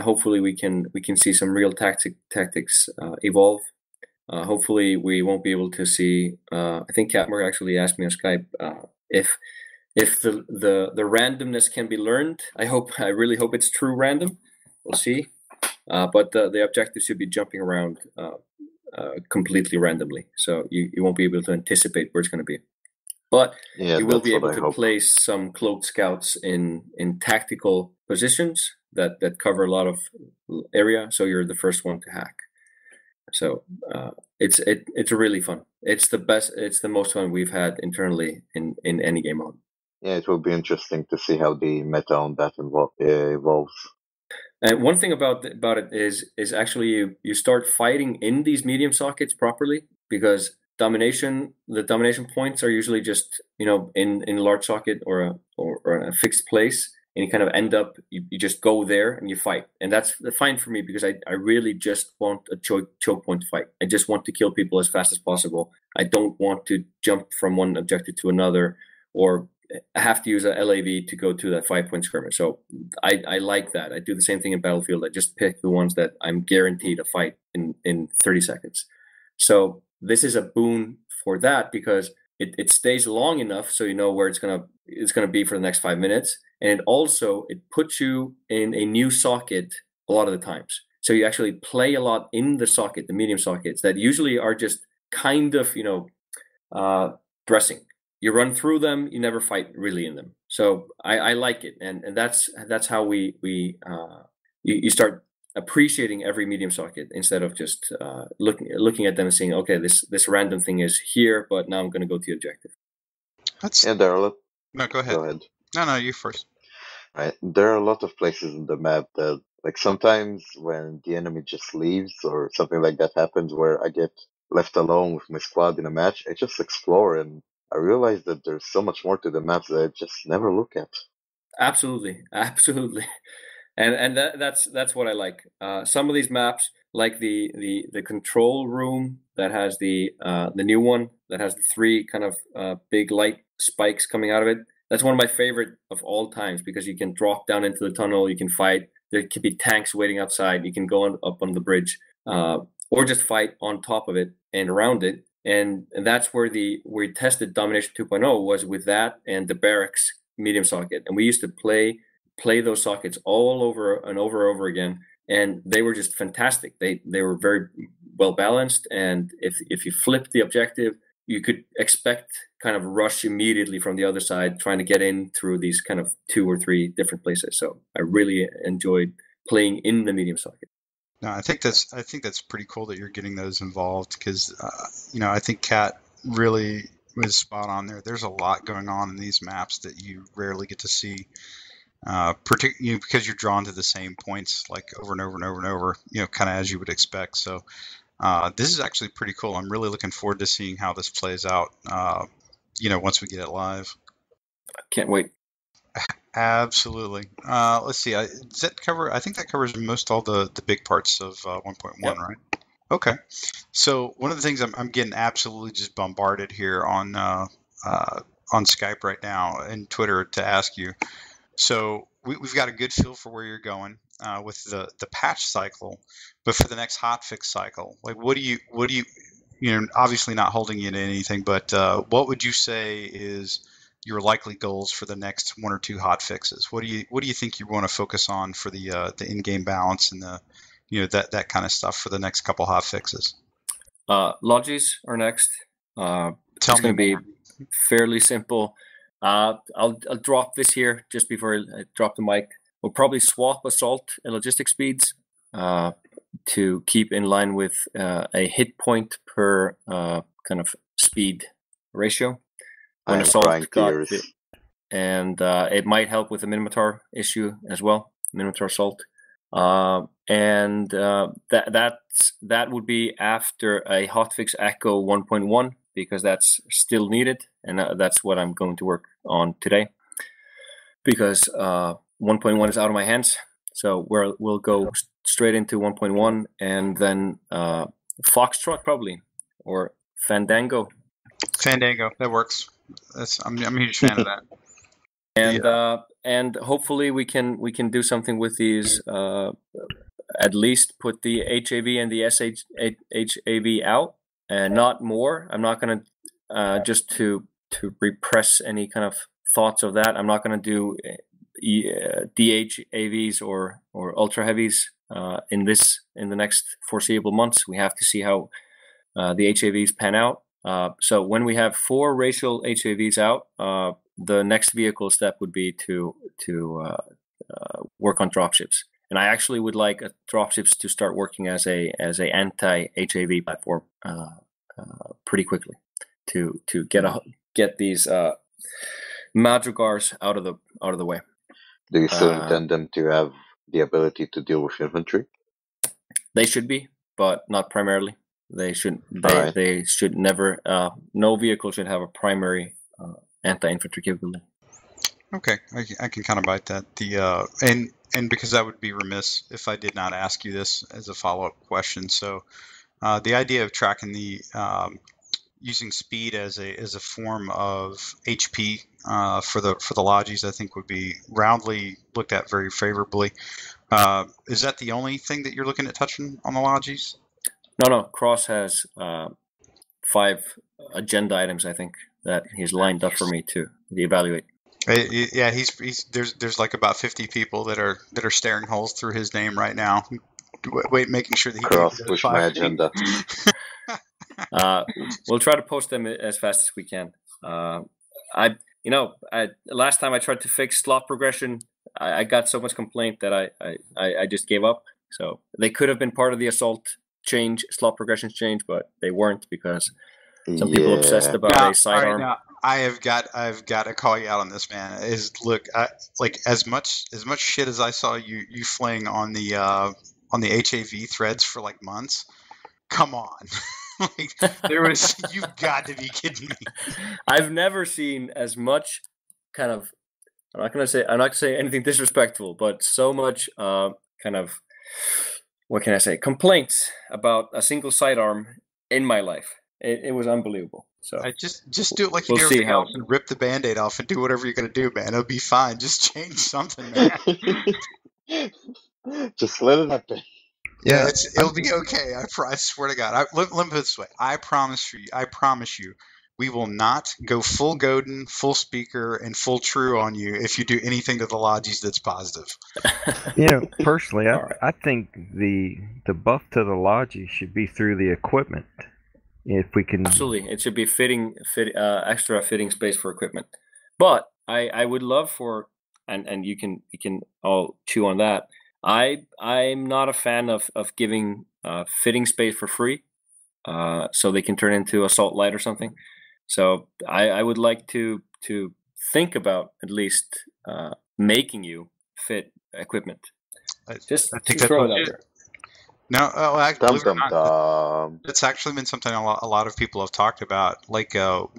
hopefully we can see some real tactics evolve. Hopefully we won't be able to see. I think Catmer actually asked me on Skype if the randomness can be learned. I really hope it's true random. We'll see. But the objective should be jumping around completely randomly, so you won't be able to anticipate where it's going to be. But you will be able to place some cloaked scouts in tactical positions that cover a lot of area, so you're the first one to hack. So it's really fun. It's the best. It's the most fun we've had internally in any game mode. Yeah, it will be interesting to see how the meta on that evolves. And one thing about it is actually you start fighting in these medium sockets properly, because the domination points are usually just in a large socket or a fixed place, and you kind of end up you just go there and you fight, and that's fine for me, because I really just want a choke point fight. I just want to kill people as fast as possible. I don't want to jump from one objective to another, or I have to use a LAV to go to that 5-point skirmish. So I like that. I do the same thing in Battlefield. I just pick the ones that I'm guaranteed a fight in 30 seconds. So this is a boon for that, because it stays long enough so you know where it's gonna be for the next 5 minutes, and it puts you in a new socket a lot of the times. So you actually play a lot in the socket, the medium sockets that usually are just kind of dressing. You run through them, you never fight really in them. So I like it, and that's how you start appreciating every medium socket, instead of just looking at them and saying, okay, this random thing is here, but now I'm going to go to the objective. There are a lot. No, go ahead. Go ahead. No, you first. Right. There are a lot of places in the map that, like, sometimes when the enemy just leaves or something like that happens, where I get left alone with my squad in a match, I just explore, and I realize that there's so much more to the maps that I just never look at. Absolutely. And that's what I like. Some of these maps, like the control room that has the new one that has the 3 kind of big light spikes coming out of it. That's one of my favorite of all times, because you can drop down into the tunnel, you can fight. There could be tanks waiting outside. You can go up on the bridge, or just fight on top of it and around it. And that's where we tested Domination 2.0 was with that and the barracks medium socket. And we used to play those sockets all over and over again, and they were just fantastic. They were very well balanced, and if you flipped the objective, you could expect kind of rush immediately from the other side, trying to get in through these kind of 2 or 3 different places. So I really enjoyed playing in the medium socket. No, I think that's pretty cool that you're getting those involved, because I think Kat really was spot on there. There's a lot going on in these maps that you rarely get to see, particularly because you're drawn to the same points like over and over and over and over, kind of as you would expect. So this is actually pretty cool. I'm really looking forward to seeing how this plays out, once we get it live. Can't wait. Absolutely. Let's see. Does that cover? I think that covers most all the big parts of 1.1, yep. Right? Okay. So one of the things I'm getting absolutely just bombarded here on Skype right now and Twitter to ask you. So we've got a good feel for where you're going with the patch cycle, but for the next hotfix cycle, like what do you obviously not holding you to anything, but what would you say is your likely goals for the next 1 or 2 hotfixes? What do you think you want to focus on for the in-game balance and the that kind of stuff for the next couple hotfixes? Logis are next. It's going to be fairly simple. I'll drop this here just before I drop the mic. We'll probably swap assault and logistic speeds to keep in line with a hit point per kind of speed ratio. When assault got it, and it might help with the Minotaur issue as well, Minotaur assault, and that would be after a hotfix Echo 1.1, because that's still needed, and that's what I'm going to work on today, because 1.1 is out of my hands. So we'll go straight into 1.1, and then Foxtrot probably, or Fandango. Fandango, that works. I'm a huge fan of that. And hopefully we can do something with these. At least put the HAV and the SHAV out, and not more. I'm not going to just to repress any kind of thoughts of that. I'm not going to do DHAVs or ultra heavies in the next foreseeable months. We have to see how the HAVs pan out. So when we have 4 racial HAVs out, the next vehicle step would be to work on dropships. And I actually would like dropships to start working as a anti-HAV platform pretty quickly to get these madrigars out of the way. Do you still intend them to have the ability to deal with infantry? They should be, but not primarily. They should. Alright. They should never. No vehicle should have a primary anti-infantry capability. Okay, I can kind of bite that. And because I would be remiss if I did not ask you this as a follow-up question. So, the idea of tracking the using speed as a form of HP for the Logis, I think would be roundly looked at very favorably. Is that the only thing that you're looking at touching on the Logis? No. Cross has 5 agenda items, I think, that he's lined up for me to evaluate. Yeah, there's like about 50 people that are staring holes through his name right now. Making sure that he Cross push my agenda. We'll try to post them as fast as we can. Last time I tried to fix slot progression, I got so much complaint that I just gave up. So they could have been part of the assault change, slot progressions change, but they weren't because some people obsessed about a sidearm. Right, I've got to call you out on this, man. Like as much shit as I saw you fling on the HAV threads for like months. Come on. Like, you've got to be kidding me. I've never seen as much kind of, I'm not going to say anything disrespectful, but so much kind of, what can I say, complaints about a single sidearm in my life. It was unbelievable. So I just do it like you do everything else and rip the Band-Aid off and do whatever you're going to do, man. It'll be fine. Just change something, man. Just let it happen. Yeah, it'll be okay. I swear to God. Let me put it this way. I promise you, we will not go full Godin, full speaker, and full true on you if you do anything to the Logis that's positive. Personally, I think the buff to the Logis should be through the equipment. If we can, absolutely, it should be extra fitting space for equipment. But I would love for, and you can all chew on that. I'm not a fan of giving fitting space for free, so they can turn into assault light or something. So I would like to think about at least making you fit equipment. Just I think throw it out there. No, it's actually been something a lot of people have talked about, like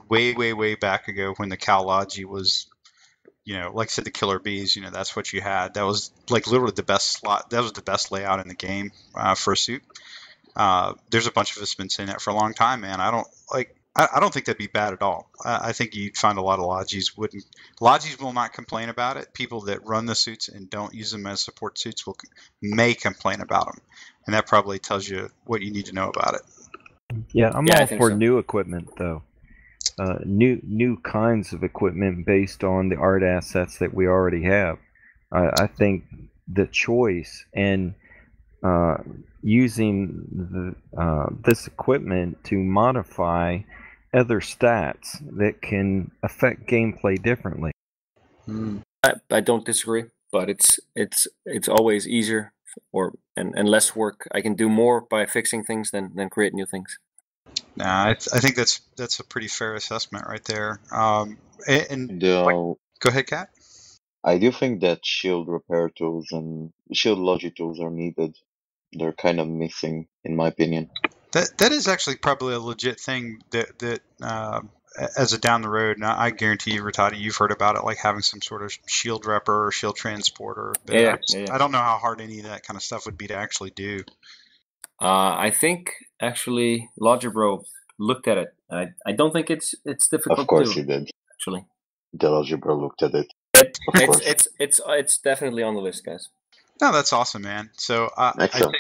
way back ago when the Cal Logi was, like I said, the Killer Bees. That's what you had. That was like literally the best slot. That was the best layout in the game for a suit. There's a bunch of us been saying that for a long time, man. I don't think that'd be bad at all. I think you'd find a lot of Logis wouldn't. Logis will not complain about it. People that run the suits and don't use them as support suits may complain about them, and that probably tells you what you need to know about it. Yeah, I'm all for new equipment though. New kinds of equipment based on the art assets that we already have. I think the choice and using this equipment to modify other stats that can affect gameplay differently. I don't disagree, but it's always easier and less work. I can do more by fixing things than create new things. Nah, I think that's a pretty fair assessment right there. Go ahead, Kat. I do think that shield repair tools and shield logi tools are needed. They're kind of missing, in my opinion. That is actually probably a legit thing that as a down the road, and I guarantee you, Rattati, you've heard about it, like having some sort of shield repper or shield transporter. But yeah. I don't know how hard any of that kind of stuff would be to actually do. I think actually Logibro looked at it. I don't think it's difficult. Of course to he did. actually. Delgebra looked at it. Of course. It's definitely on the list, guys. No, that's awesome, man. So Excellent.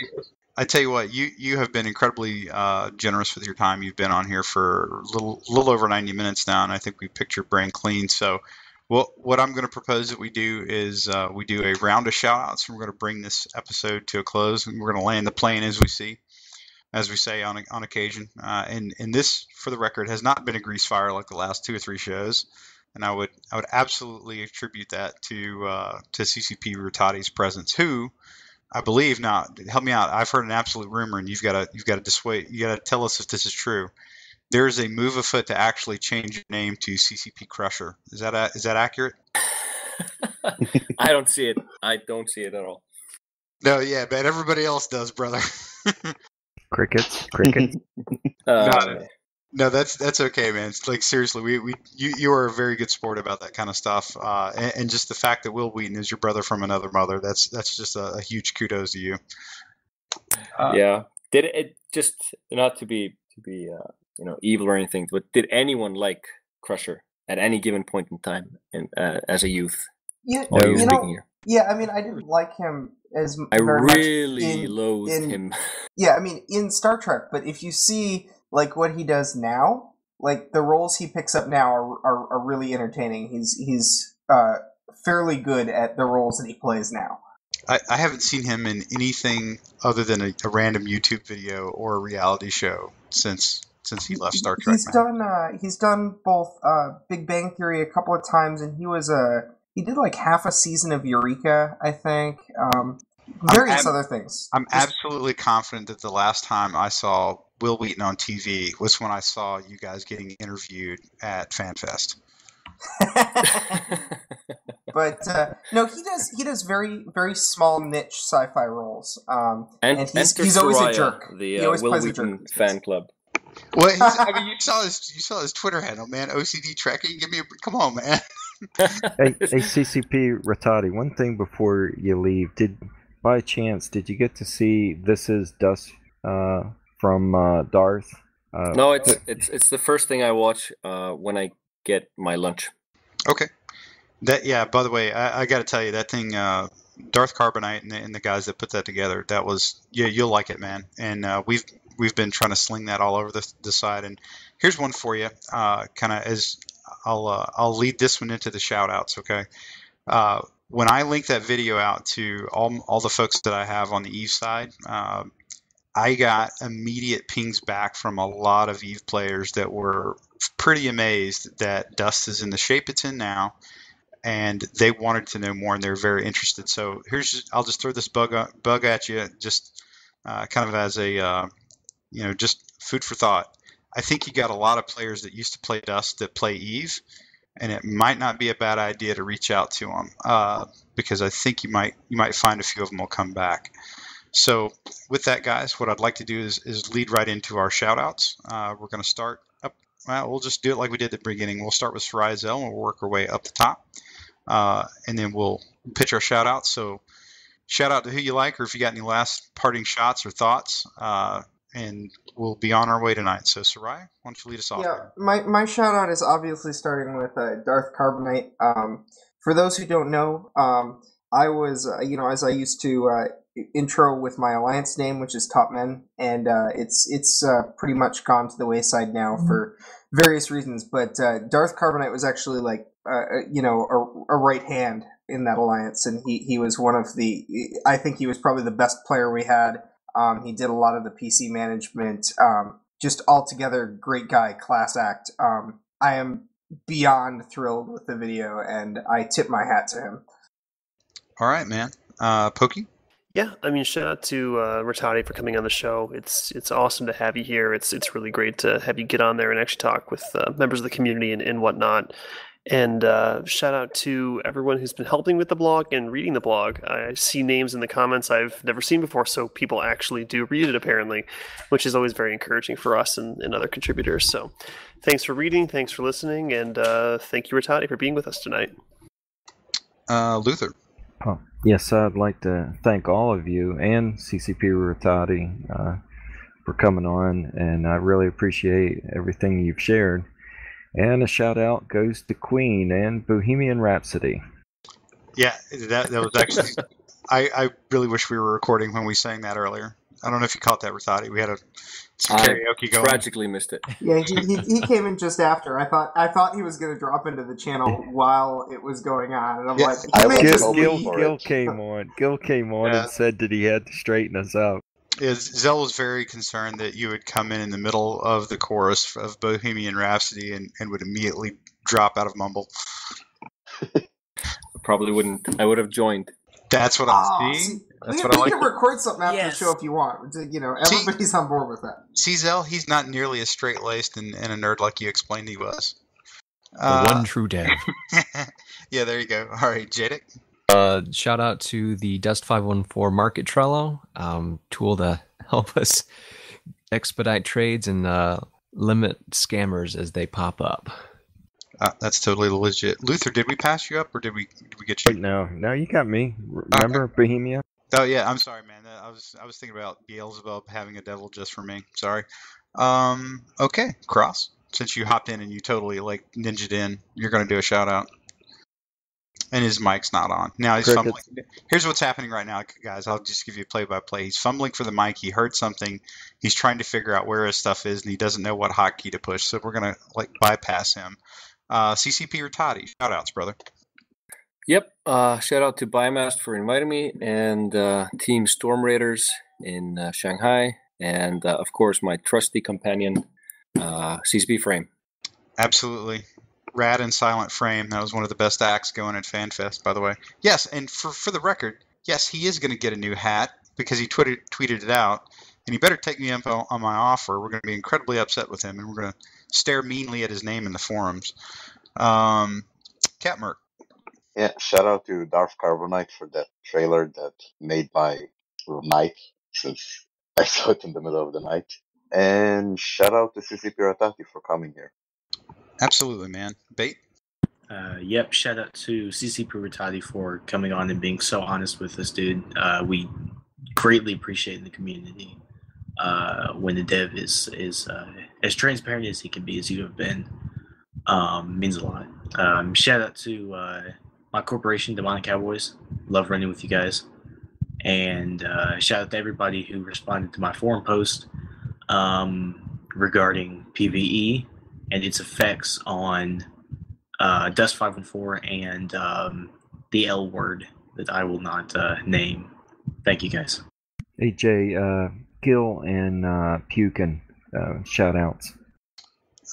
I tell you what, you have been incredibly generous with your time. You've been on here for a little over 90 minutes now, and I think we picked your brain clean. So what I'm going to propose that we do is we do a round of shout-outs, and we're going to bring this episode to a close, and we're going to land the plane as we say on occasion. And this, for the record, has not been a grease fire like the last 2 or 3 shows. And I would absolutely attribute that to CCP Rattati's presence, who I believe now. Help me out. I've heard an absolute rumor, and you've got to dissuade. You got to tell us if this is true. There is a move afoot to actually change your name to CCP Crusher. Is that accurate? I don't see it. I don't see it at all. No, yeah, but everybody else does, brother. Crickets. No, that's okay, man. It's like seriously, you are a very good sport about that kind of stuff, and just the fact that Will Wheaton is your brother from another mother, that's just a huge kudos to you. Yeah. Did it just not to be evil or anything, but did anyone like Crusher at any given point in time as a youth? Yeah, Here? I mean, I didn't like him as I very really much loathed him. Yeah, I mean, in Star Trek, but if you see like what he does now, like the roles he picks up now are really entertaining. He's fairly good at the roles that he plays now. I haven't seen him in anything other than a random YouTube video or a reality show since he left Star Trek. He's done both Big Bang Theory a couple of times, and he did like half a season of Eureka, I think. Various other things. I'm absolutely confident that the last time I saw Will Wheaton on TV was when I saw you guys getting interviewed at FanFest. But no, he does very, very small niche sci-fi roles. And he's always a jerk. The Will Wheaton fan club. Well, you saw his Twitter handle, man. OCD Trekking. Come on, man. Hey, CCP Rattati. One thing before you leave, by chance did you get to see This Is Dust from Darth? No, it's the first thing I watch when I get my lunch. Okay. By the way, I got to tell you, that thing, Darth Carbonite and the guys that put that together, that was, you'll like it, man. And we've been trying to sling that all over the side. And here's one for you, kind of as I'll lead this one into the shout outs. Okay. When I link that video out to all the folks that I have on the Eve side, I got immediate pings back from a lot of Eve players that were pretty amazed that Dust is in the shape it's in now, and they wanted to know more, and they're very interested. So I'll just throw this bug at you, just kind of as a just food for thought. I think you got a lot of players that used to play Dust that play Eve, and it might not be a bad idea to reach out to them because I think you might find a few of them will come back. So with that, guys, what I'd like to do is lead right into our shout-outs. We're going to start up. Well, we'll just do it like we did at the beginning. We'll start with Sarizel, and we'll work our way up the top. And then we'll pitch our shout-outs. So shout out to who you like, or if you got any last parting shots or thoughts, and we'll be on our way tonight. So Sarai, why don't you lead us off? Yeah, my shout-out is obviously starting with Darth Carbonite. For those who don't know, I was, as I used to intro with my alliance name, which is Top Men, and it's pretty much gone to the wayside now for various reasons. But Darth Carbonite was actually like a right hand in that alliance, and he was one of the. I think he was probably the best player we had. He did a lot of the PC management. Just altogether great guy, class act. I am beyond thrilled with the video, and I tip my hat to him. All right, man. Pokey? Yeah, I mean, shout out to Rattati for coming on the show. It's awesome to have you here. It's really great to have you get on there and actually talk with members of the community and whatnot. And shout out to everyone who's been helping with the blog and reading the blog. I see names in the comments I've never seen before, so people actually do read it apparently, which is always very encouraging for us and other contributors. So thanks for reading, thanks for listening, and thank you, Rattati, for being with us tonight. Luther? Oh, yes, I'd like to thank all of you and CCP Rattati for coming on, and I really appreciate everything you've shared. And a shout out goes to Queen and Bohemian Rhapsody. Yeah, that was actually. I really wish we were recording when we sang that earlier. I don't know if you caught that, Rattati. We had some karaoke going. Tragically missed it. Yeah, he came in just after. I thought he was going to drop into the channel while it was going on, and I'm like, Gil came on and said that he had to straighten us out. Zell was very concerned that you would come in the middle of the chorus of Bohemian Rhapsody and would immediately drop out of mumble. Probably wouldn't. I would have joined. That's what I'm seeing. We can record something after the show if you want. Everybody's on board with that. See, Zell, he's not nearly as straight-laced and a nerd like you explained he was. One true dev. Yeah, there you go. All right, Jadek. Shout out to the Dust 514 Market Trello tool to help us expedite trades and limit scammers as they pop up. That's totally legit. Luther, did we pass you up or did we get you? No, you got me. Remember Bohemia? Oh yeah, I'm sorry, man. I was thinking about Beelzebub having a devil just for me. Sorry. Okay, Cross. Since you hopped in and you totally ninja'd in, you're gonna do a shout out. And his mic's not on. Now he's fumbling. Here's what's happening right now, guys. I'll just give you a play-by-play. He's fumbling for the mic. He heard something. He's trying to figure out where his stuff is, and he doesn't know what hotkey to push. So we're gonna bypass him. CCP Rattati, shout outs, brother. Yep. Shout out to Biomassed for inviting me, and Team Storm Raiders in Shanghai, and of course my trusty companion, CCP Frame. Absolutely. Rad and Silent Frame. That was one of the best acts going at FanFest, by the way. Yes, and for the record, yes, he is going to get a new hat because he tweeted it out, and he better take me up on my offer. We're going to be incredibly upset with him, and we're going to stare meanly at his name in the forums. Cat Merc. Yeah, shout out to Darth Carbonite for that trailer that made my night, since I saw it in the middle of the night. And shout out to CCP Rattati for coming here. Absolutely, man. Bait? Yep, shout out to CCP Rattati for coming on and being so honest with us, dude. We greatly appreciate in the community when the dev is as transparent as he can be, as you have been. Means a lot. Shout out to my corporation, Demonic Cowboys. Love running with you guys. And shout out to everybody who responded to my forum post regarding PvE and its effects on Dust 514 and the L word that I will not name. Thank you, guys. Hey, Jay, Gil and Pukin, shout outs.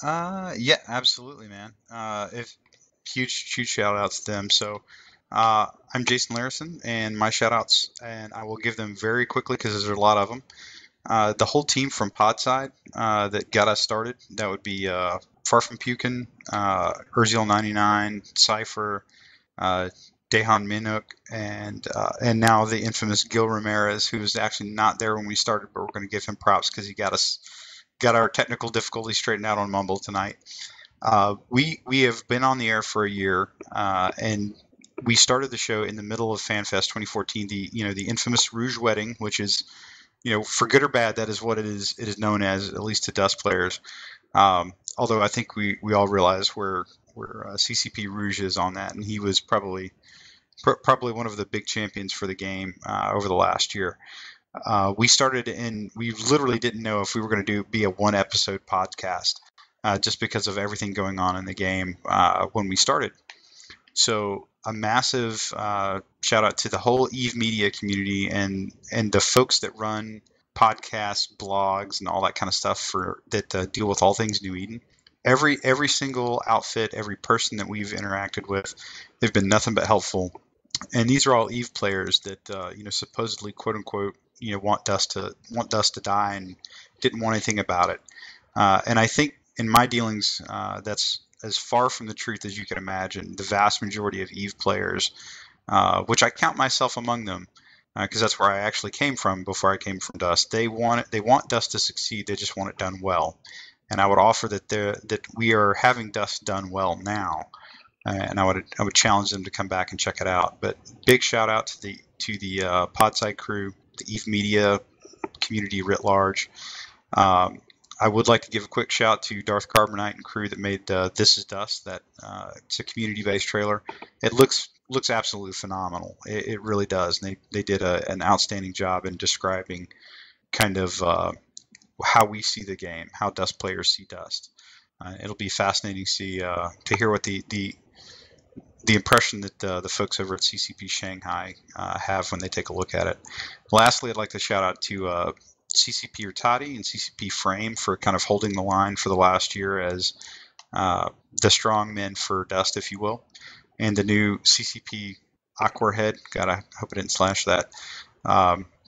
Yeah, absolutely, man. If huge shout outs to them. So I'm Jason Larison, and my shout outs, and I will give them very quickly because there's a lot of them. The whole team from Podside that got us started, that would be Far From Pukin, Urziel99, Cypher, Dehan Minuk, and now the infamous Gil Ramirez, who's actually not there when we started, but we're going to give him props because he got our technical difficulties straightened out on Mumble tonight. We have been on the air for a year, and we started the show in the middle of FanFest 2014, the infamous Rouge Wedding, which is, for good or bad, that is what it is known as, at least to Dust players. Although I think we all realize where CCP Rouge is on that, and he was probably one of the big champions for the game over the last year. We started and we literally didn't know if we were going to be a one episode podcast just because of everything going on in the game when we started. So a massive shout out to the whole Eve Media community and the folks that run podcasts, blogs, and all that kind of stuff that deal with all things New Eden. Every single outfit, every person that we've interacted with, they've been nothing but helpful. And these are all Eve players that supposedly, quote unquote, want Dust to die and didn't want anything about it. And I think in my dealings, that's as far from the truth as you can imagine. The vast majority of Eve players, which I count myself among them, because that's where I actually came from before I came from Dust. They want Dust to succeed. They just want it done well. And I would offer that we are having Dust done well now. And I would challenge them to come back and check it out. But big shout out to the Podside crew, the Eve Media community writ large, I would like to give a quick shout to Darth Carbonite and crew that made This Is Dust. That it's a community-based trailer. It looks absolutely phenomenal. It really does. And they did an outstanding job in describing kind of how we see the game, how Dust players see Dust. It'll be fascinating to hear what the impression that the folks over at CCP Shanghai have when they take a look at it. Lastly, I'd like to shout out to CCP Rattati and CCP Frame for kind of holding the line for the last year as the strong men for Dust, if you will, and the new CCP Aquahead. God, I hope I didn't slash that.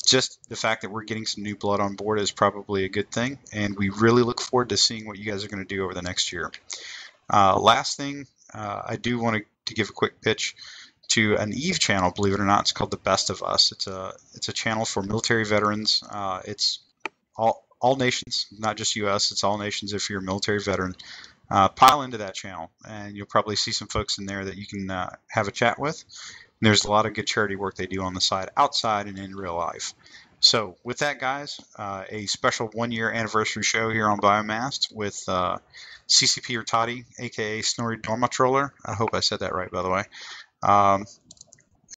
Just the fact that we're getting some new blood on board is probably a good thing, and we really look forward to seeing what you guys are going to do over the next year. Last thing, I do want to give a quick pitch to an EVE channel. Believe it or not, it's called The Best of Us. It's a channel for military veterans. It's all nations, not just U.S. It's all nations. If you're a military veteran, pile into that channel, and you'll probably see some folks in there that you can have a chat with. And there's a lot of good charity work they do on the side, outside and in real life. So with that, guys, a special 1-year anniversary show here on Biomassed with CCP Rattati, a.k.a. Snorri Dormatroller. I hope I said that right, by the way.